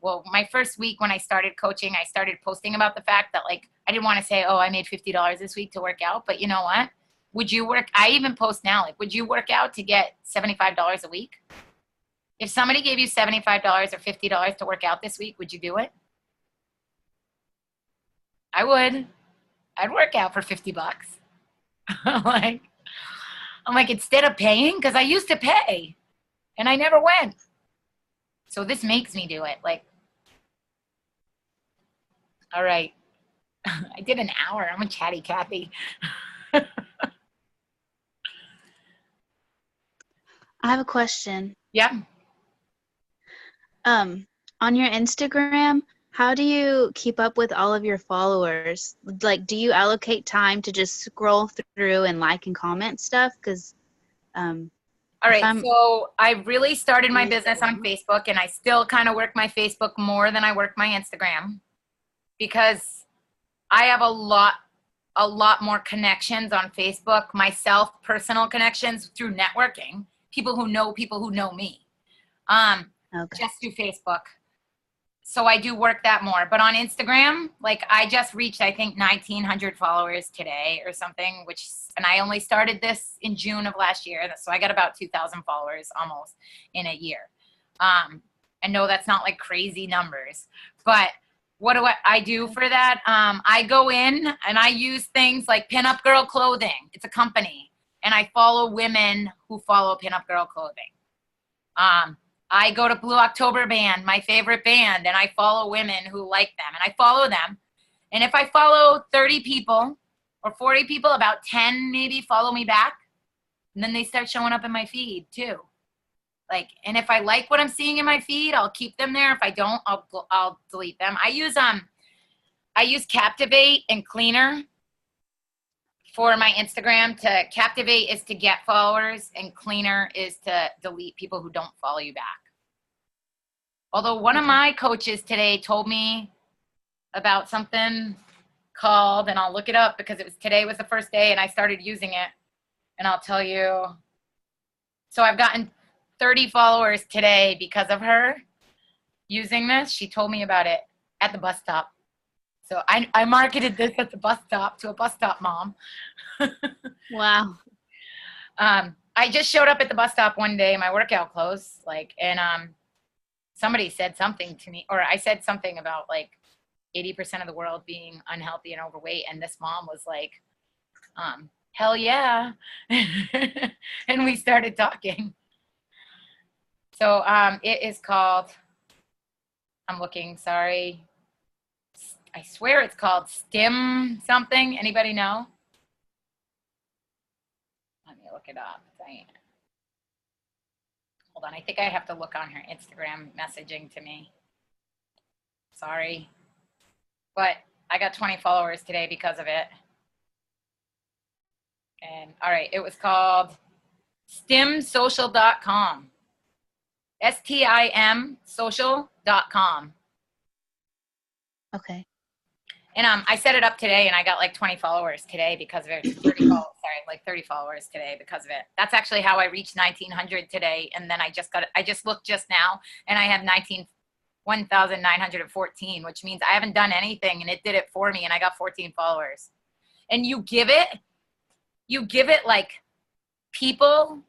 Well, my first week when I started coaching, I started posting about the fact that, like, I didn't want to say, oh, I made $50 this week to work out. But you know what? Would you work? I even post now, like, would you work out to get $75 a week? If somebody gave you $75 or $50 to work out this week, would you do it? I would. I'd work out for $50. I'm like, instead of paying, because I used to pay and I never went. So this makes me do it. Like, all right. I did an hour. I'm a chatty Kathy. I have a question. Yeah. On your Instagram, how do you keep up with all of your followers? Like, do you allocate time to just scroll through and like and comment stuff? Because, all right. So I really started my business on Facebook, and I still kind of work my Facebook more than I work my Instagram because I have a lot more connections on Facebook, myself, personal connections through networking, people who know me, just through Facebook. So I do work that more. But on Instagram, like, I just reached, I think, 1,900 followers today or something, and I only started this in June of last year. So I got about 2,000 followers almost in a year. I know that's not like crazy numbers, but what do I do for that? I go in and I use things like Pinup Girl Clothing. It's a company, and I follow women who follow Pinup Girl Clothing. I go to Blue October Band, my favorite band, and I follow women who like them, and I follow them. And if I follow 30 people or 40 people, about 10 maybe follow me back, and then they start showing up in my feed too. Like, and if I like what I'm seeing in my feed, I'll keep them there. If I don't, I'll delete them. I use Captivate and Cleaner for my Instagram. To Captivate is to get followers, and Cleaner is to delete people who don't follow you back. Although one of my coaches today told me about something called, and I'll look it up because today was the first day and I started using it, and I'll tell you. So I've gotten 30 followers today because of her using this. She told me about it at the bus stop. So I marketed this at the bus stop to a bus stop mom. Wow. I just showed up at the bus stop one day in my workout clothes, and somebody said something to me, or I said something about 80% of the world being unhealthy and overweight, and this mom was like, hell yeah. And we started talking. So it is called, I'm looking, sorry. I swear it's called Stim something. Anybody know? Let me look it up. Hold on, I think I have to look on her Instagram messaging to me. Sorry. But I got 20 followers today because of it. And all right, it was called stimsocial.com. STIM social.com. Okay. And I set it up today, and I got 20 followers today because of it. 30 followers, 30 followers today because of it. That's actually how I reached 1,900 today. And then I just looked just now, and I have 1,914, which means I haven't done anything, and it did it for me, and I got 14 followers. And you give it people,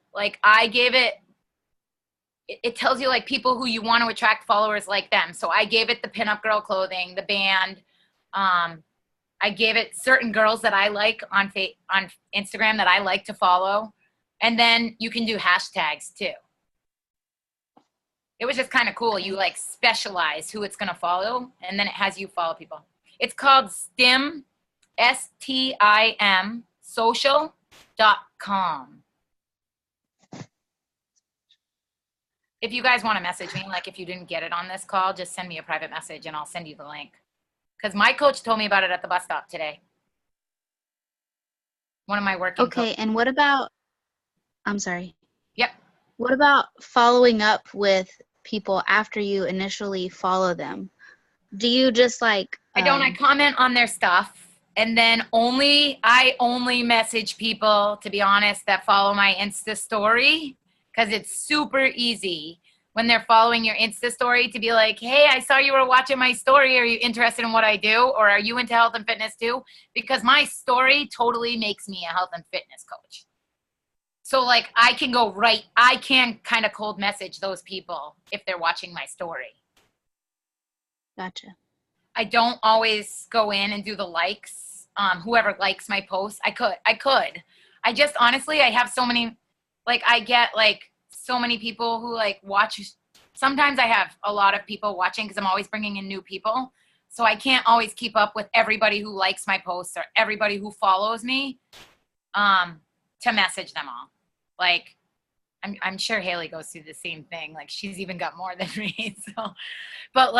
I gave it tells you people who you want to attract followers like them. So I gave it the Pinup Girl Clothing, the band. I gave it certain girls that I like on Instagram that I like to follow. And then you can do hashtags too. It was just kind of cool. You specialize who it's going to follow, and then it has you follow people. It's called STIM, STIM social.com. If you guys want to message me, if you didn't get it on this call, just send me a private message and I'll send you the link. Because my coach told me about it at the bus stop today. One of my working Okay, coaches. and what about, I'm sorry. Yep. What about following up with people after you initially follow them? Do you just I don't. I comment on their stuff, and then I only message people, to be honest, that follow my Insta story, because it's super easy when they're following your Insta story to be like, hey, I saw you were watching my story. Are you interested in what I do? Or are you into health and fitness too? Because my story totally makes me a health and fitness coach. So I can kind of cold message those people if they're watching my story. Gotcha. I don't always go in and do the likes. Whoever likes my posts, I could. I just, honestly, I have so many, I get so many people who watch. Sometimes I have a lot of people watching because I'm always bringing in new people. So I can't always keep up with everybody who likes my posts or everybody who follows me to message them all. I'm sure Haley goes through the same thing. She's even got more than me. So, but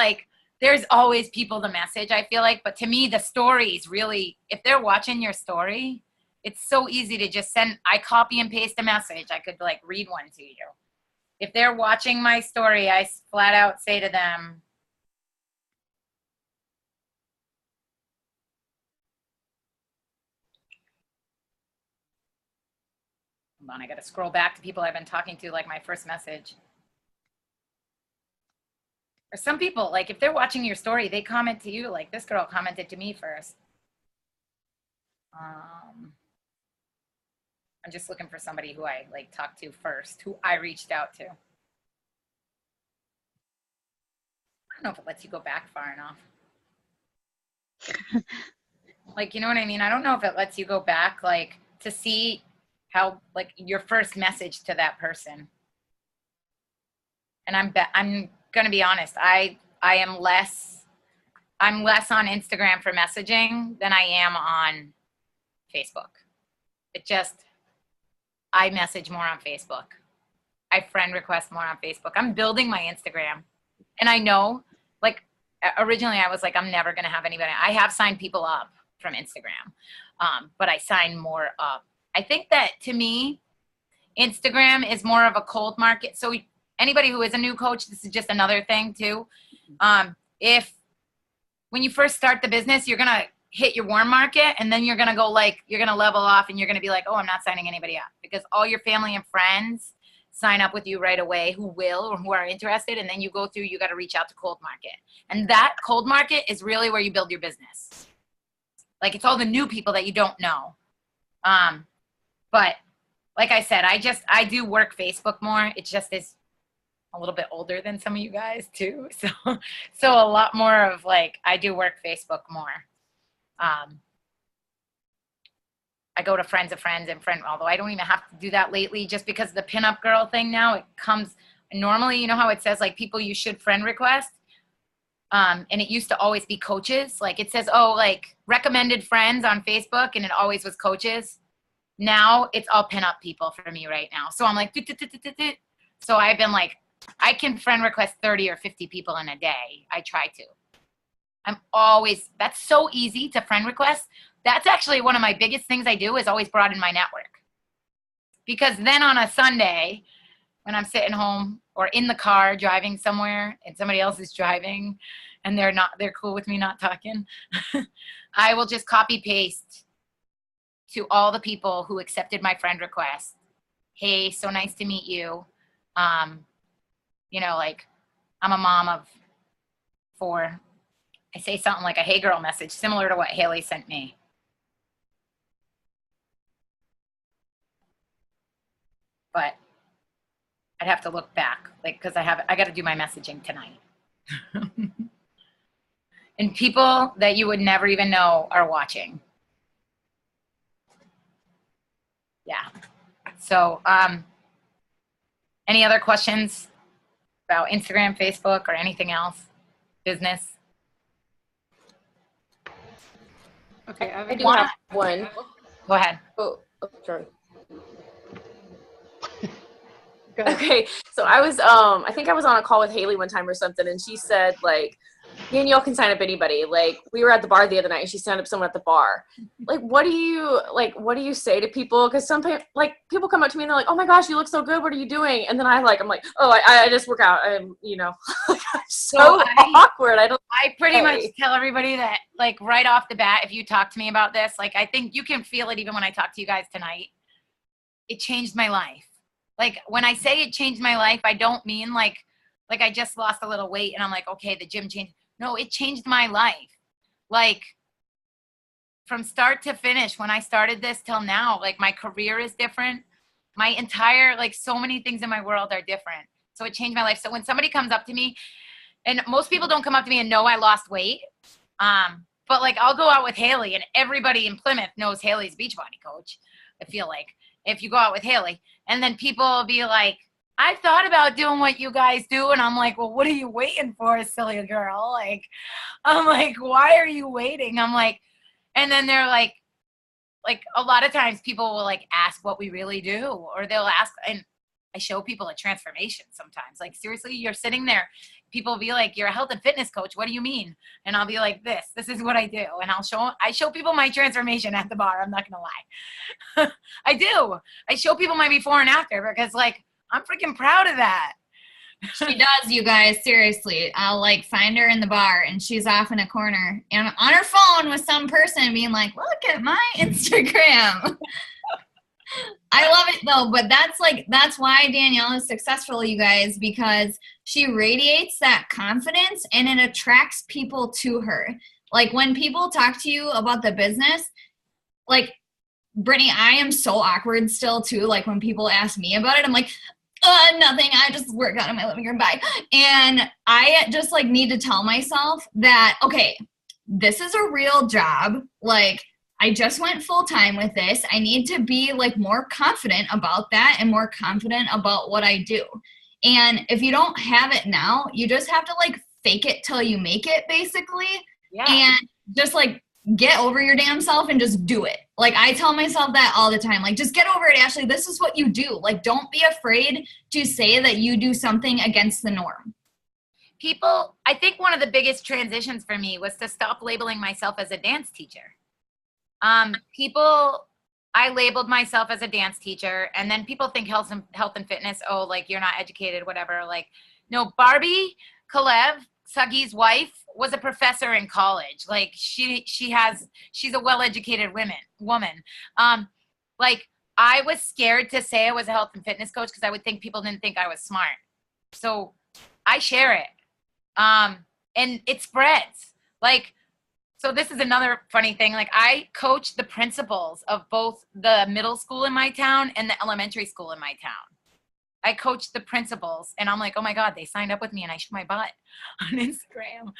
there's always people to message, I feel like. But to me, the stories really, if they're watching your story, it's so easy to just I copy and paste a message. I could read one to you. If they're watching my story, I flat out say to them, hold on, I got to scroll back to people I've been talking to, my first message. Or some people, if they're watching your story, they comment to you, this girl commented to me first. I'm just looking for somebody who I talked to first, who I reached out to. don't know if it lets you go back far enough. Like, you know what I mean? I don't know if it lets you go back, like, to see how, like, your first message to that person. And I'm gonna be honest. I'm less on Instagram for messaging than I am on Facebook. I message more on Facebook. I friend request more on Facebook. I'm building my Instagram. And I know, like, originally I was like, I'm never going to have anybody. I have signed people up from Instagram, but I sign more up. I think that, to me, Instagram is more of a cold market. So anybody who is a new coach, this is just another thing too. When you first start the business, you're going to hit your warm market, and then you're going to go, like, you're going to level off, and you're going to be like, oh, I'm not signing anybody up, because all your family and friends sign up with you right away who will or who are interested. And then you go through, you got to reach out to cold market. And that cold market is really where you build your business. Like, it's all the new people that you don't know. But like I said, I do work Facebook more. It just is a little bit older than some of you guys too. So a lot more of, like, I do work Facebook more. I go to friends of friends and although I don't even have to do that lately, just because the pinup girl thing now, it comes normally, you know how it says, like, people you should friend request. And it used to always be coaches. Like, it says, oh, like, recommended friends on Facebook, and it always was coaches. Now it's all pinup people for me right now. So I'm like, so I've been like, I can friend request 30 or 50 people in a day. I try to. That's so easy to friend request. That's actually one of my biggest things I do, is always broaden my network. Because then on a Sunday, when I'm sitting home or in the car driving somewhere and somebody else is driving and they're cool with me not talking, I will just copy paste to all the people who accepted my friend request. Hey, so nice to meet you. You know, like, I'm a mom of 4. I say something like a hey girl message, similar to what Haley sent me. But I'd have to look back, like, because I got to do my messaging tonight. And people that you would never even know are watching. Yeah. So, any other questions about Instagram, Facebook, or anything else? Business? Okay, I do have one. Go ahead. Oh, sorry. Go ahead. Okay, so I think I was on a call with Haley one time or something, and she said, like, Danielle can sign up anybody. Like, we were at the bar the other night, and she signed up someone at the bar. Like, what do you say to people? Because sometimes, like, people come up to me and they're like, oh my gosh, you look so good. What are you doing? And then I'm like, oh, I just work out. I'm so awkward. I pretty much tell everybody that, like, right off the bat, if you talk to me about this, like, I think you can feel it even when I talk to you guys tonight. It changed my life. Like, when I say it changed my life, I don't mean like I just lost a little weight and I'm like, okay, the gym changed. No, it changed my life. Like, from start to finish, when I started this till now, like, my career is different. My entire, like, so many things in my world are different. So it changed my life. So when somebody comes up to me, and most people don't come up to me and know I lost weight, but, like, I'll go out with Haley and everybody in Plymouth knows Haley's Beachbody coach. I feel like, if you go out with Haley, and then people will be like, I thought about doing what you guys do. And I'm like, well, what are you waiting for, silly girl? Like, I'm like, why are you waiting? I'm like, and then they're like, a lot of times people will, like, ask what we really do, or they'll ask, and I show people a transformation sometimes. Like, seriously, you're sitting there, people will be like, you're a health and fitness coach. What do you mean? And I'll be like, this is what I do. And I show people my transformation at the bar. I'm not going to lie. I do. I show people my before and after, because, like, I'm freaking proud of that. She does, you guys. Seriously. I'll, like, find her in the bar and she's off in a corner and on her phone with some person being like, look at my Instagram. I love it though, but that's why Danielle is successful, you guys, because she radiates that confidence and it attracts people to her. Like, when people talk to you about the business, like, Brittany, I am so awkward still too. Like, when people ask me about it, I'm like, nothing. I just work out in my living room. Bye. And I just like need to tell myself that, okay, this is a real job. Like, I just went full time with this. I need to be like more confident about that and more confident about what I do. And if you don't have it now, you just have to like fake it till you make it, basically. Yeah. And just like get over your damn self and just do it. Like, I tell myself that all the time. Like, just get over it, Ashley. This is what you do. Like, don't be afraid to say that you do something against the norm. People, I think one of the biggest transitions for me was to stop labeling myself as a dance teacher. I labeled myself as a dance teacher, and then people think health and fitness, oh, like, you're not educated, whatever. Like, no, Barbie Kalev, Suggy's wife, was a professor in college. Like, she's a well-educated woman. Like, I was scared to say I was a health and fitness coach because I would think people didn't think I was smart. So I share it. And it spreads. Like, so this is another funny thing. Like, I coach the principals of both the middle school in my town and the elementary school in my town. I coach the principals, and I'm like, oh my God, they signed up with me, and I show my butt on Instagram.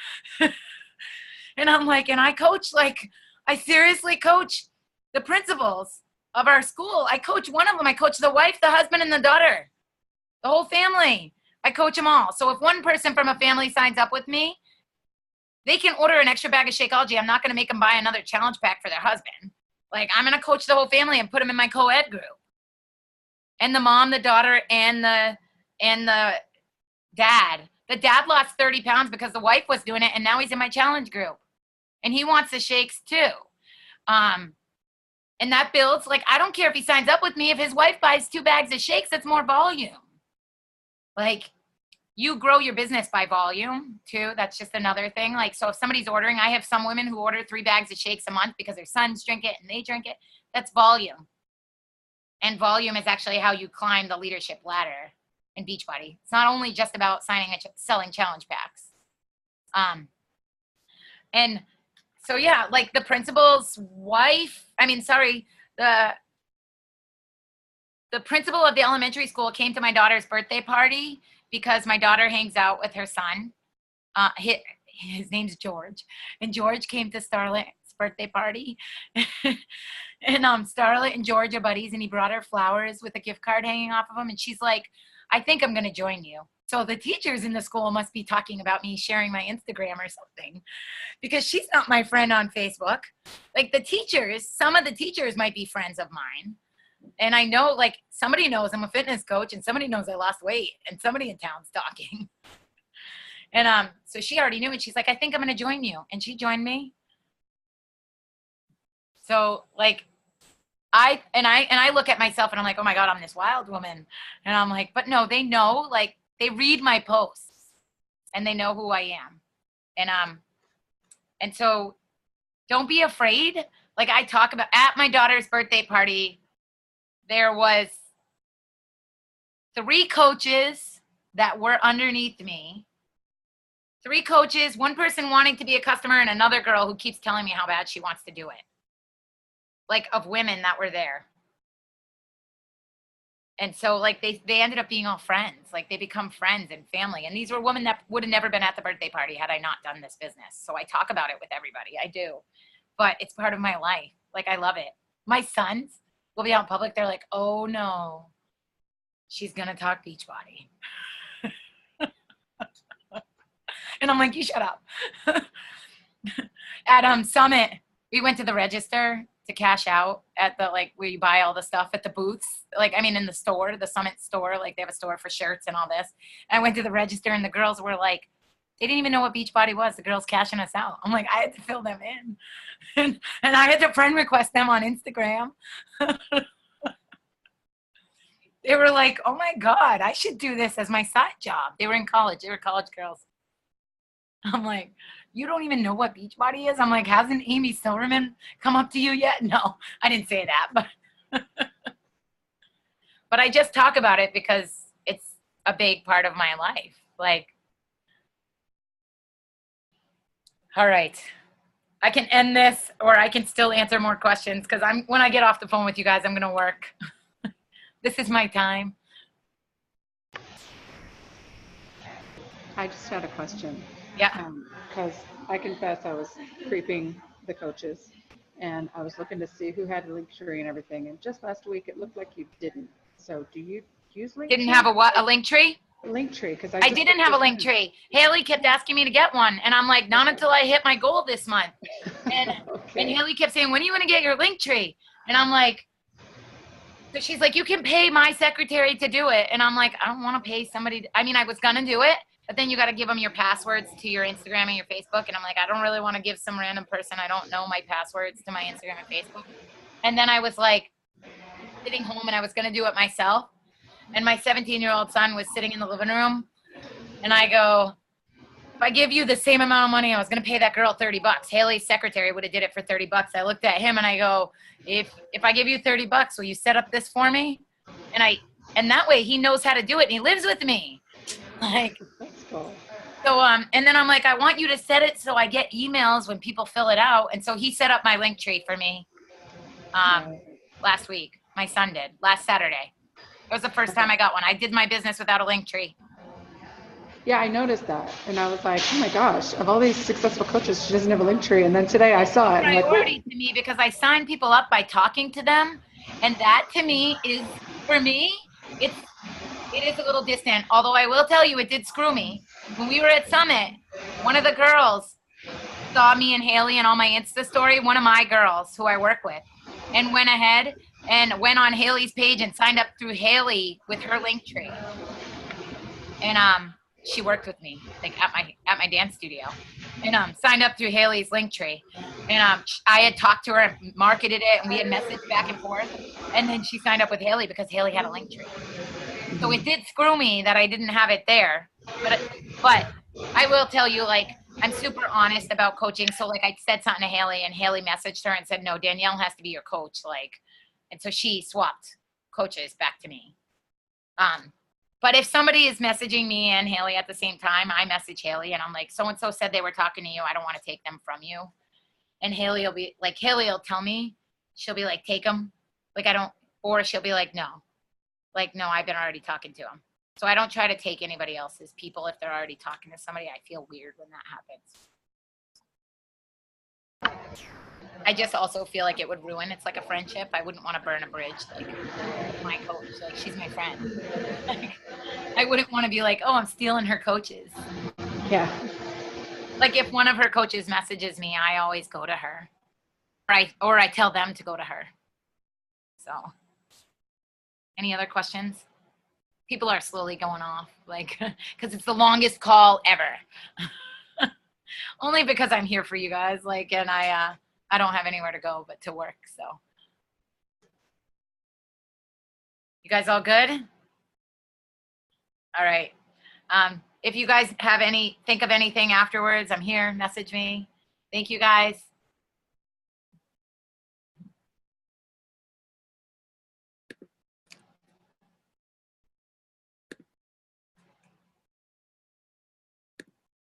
And I'm like, and I coach, like, I seriously coach the principals of our school. I coach one of them. I coach the wife, the husband, and the daughter, the whole family. I coach them all. So if one person from a family signs up with me, they can order an extra bag of Shakeology. I'm not going to make them buy another challenge pack for their husband. Like, I'm going to coach the whole family and put them in my co-ed group. And the mom, the daughter, and the dad. The dad lost 30 pounds because the wife was doing it, and now he's in my challenge group. And he wants the shakes too. And that builds, like, I don't care if he signs up with me. If his wife buys 2 bags of shakes, that's more volume. Like, you grow your business by volume too. That's just another thing. Like, so if somebody's ordering, I have some women who order 3 bags of shakes a month because their sons drink it and they drink it. That's volume. And volume is actually how you climb the leadership ladder in Beachbody. It's not only just about selling challenge packs. And so, yeah, like the principal's wife, the principal of the elementary school came to my daughter's birthday party because my daughter hangs out with her son. His name's George. And George came to Starlet's birthday party. And Starlet and George are buddies, and he brought her flowers with a gift card hanging off of them. And she's like, I think I'm going to join you. So the teachers in the school must be talking about me sharing my Instagram or something, because she's not my friend on Facebook. Like, the teachers, some of the teachers might be friends of mine. And I know, like, somebody knows I'm a fitness coach, and somebody knows I lost weight, and somebody in town's talking. And so she already knew, and she's like, I think I'm going to join you. And she joined me. So, like, I look at myself and I'm like, oh my God, I'm this wild woman. And I'm like, but no, they know, like, they read my posts and they know who I am. And so don't be afraid. Like, I talk about at my daughter's birthday party, there was 3 coaches that were underneath me. 3 coaches, 1 person wanting to be a customer, and another girl who keeps telling me how bad she wants to do it. Like, of women that were there. And so, like, they ended up being all friends. Like, they become friends and family. And these were women that would have never been at the birthday party had I not done this business. So I talk about it with everybody. I do. But it's part of my life. Like, I love it. My sons will be out in public. They're like, oh, no, she's going to talk Beachbody. And I'm like, you shut up. At Summit, we went to the register to cash out at the, like, where you buy all the stuff at the booths. Like, I mean, in the store, the Summit store, like, they have a store for shirts and all this. And I went to the register, and the girls were like, they didn't even know what Beachbody was. The girls cashing us out. I'm like, I had to fill them in. And I had to friend request them on Instagram. They were like, oh my God, I should do this as my side job. They were in college. They were college girls. I'm like, you don't even know what Beachbody is? I'm like, hasn't Amy Silverman come up to you yet? No, I didn't say that, but but I just talk about it because it's a big part of my life. Like, all right, I can end this, or I can still answer more questions, because when I get off the phone with you guys, I'm gonna work. This is my time. I just had a question. Yeah. Because I confess I was creeping the coaches and I was looking to see who had Linktree and everything. And just last week, it looked like you didn't. So do you use Linktree? Didn't have a what? A link tree? Linktree, because I didn't have a link tree. Haley kept asking me to get one, and I'm like, not until I hit my goal this month. And Okay. Haley kept saying, when are you going to get your link tree? And I'm like, so she's like, you can pay my secretary to do it. And I'm like, I don't want to pay somebody. I mean, I was going to do it, but then you got to give them your passwords to your Instagram and your Facebook. And I'm like, I don't really want to give some random person I don't know my passwords to my Instagram and Facebook. And then I was like sitting home and I was going to do it myself. And my 17-year-old son was sitting in the living room. And I go, if I give you the same amount of money, I was going to pay that girl $30. Haley's secretary would have did it for $30. I looked at him and I go, if I give you $30, will you set up this for me? And that way he knows how to do it and he lives with me. Like, That's cool. so, and then I'm like, I want you to set it so I get emails when people fill it out. And so he set up my link tree for me last week. My son did, last Saturday. It was the first time I got one. I did my business without a link tree. Yeah, I noticed that. And I was like, oh my gosh, of all these successful coaches, she doesn't have a Linktree. And then today I saw it. And I'm like, Priority to me because I sign people up by talking to them. And that to me is, for me, it is a little distant. Although I will tell you, it did screw me. When we were at Summit, one of the girls saw me and Haley and all my Insta story, one of my girls who I work with, and went ahead and went on Haley's page and signed up through Haley with her link tree. And she worked with me like at my dance studio, and signed up through Haley's link tree. And I had talked to her and marketed it, and we had messaged back and forth. And then she signed up with Haley because Haley had a link tree. So it did screw me that I didn't have it there. But I will tell you, like, I'm super honest about coaching. So like I said something to Haley, and Haley messaged her and said, no, Danielle has to be your coach. Like, and so she swapped coaches back to me. But if somebody is messaging me and Haley at the same time, I message Haley and I'm like, so-and-so said they were talking to you. I don't want to take them from you. And Haley will be like, Haley will tell me, she'll be like, take them. Like, I don't, or she'll be like, no. Like, no, I've been already talking to them. So I don't try to take anybody else's people if they're already talking to somebody. I feel weird when that happens. I just also feel like it would ruin. It's like a friendship. I wouldn't want to burn a bridge. Like my coach, like she's my friend. Like, I wouldn't want to be like, oh, I'm stealing her coaches. yeah. Like if one of her coaches messages me, I always go to her, or I tell them to go to her. So, any other questions? People are slowly going off, like, because it's the longest call ever. Only because I'm here for you guys, like, and I don't have anywhere to go but to work, so. You guys all good? All right. If you guys have think of anything afterwards, I'm here, message me. Thank you guys.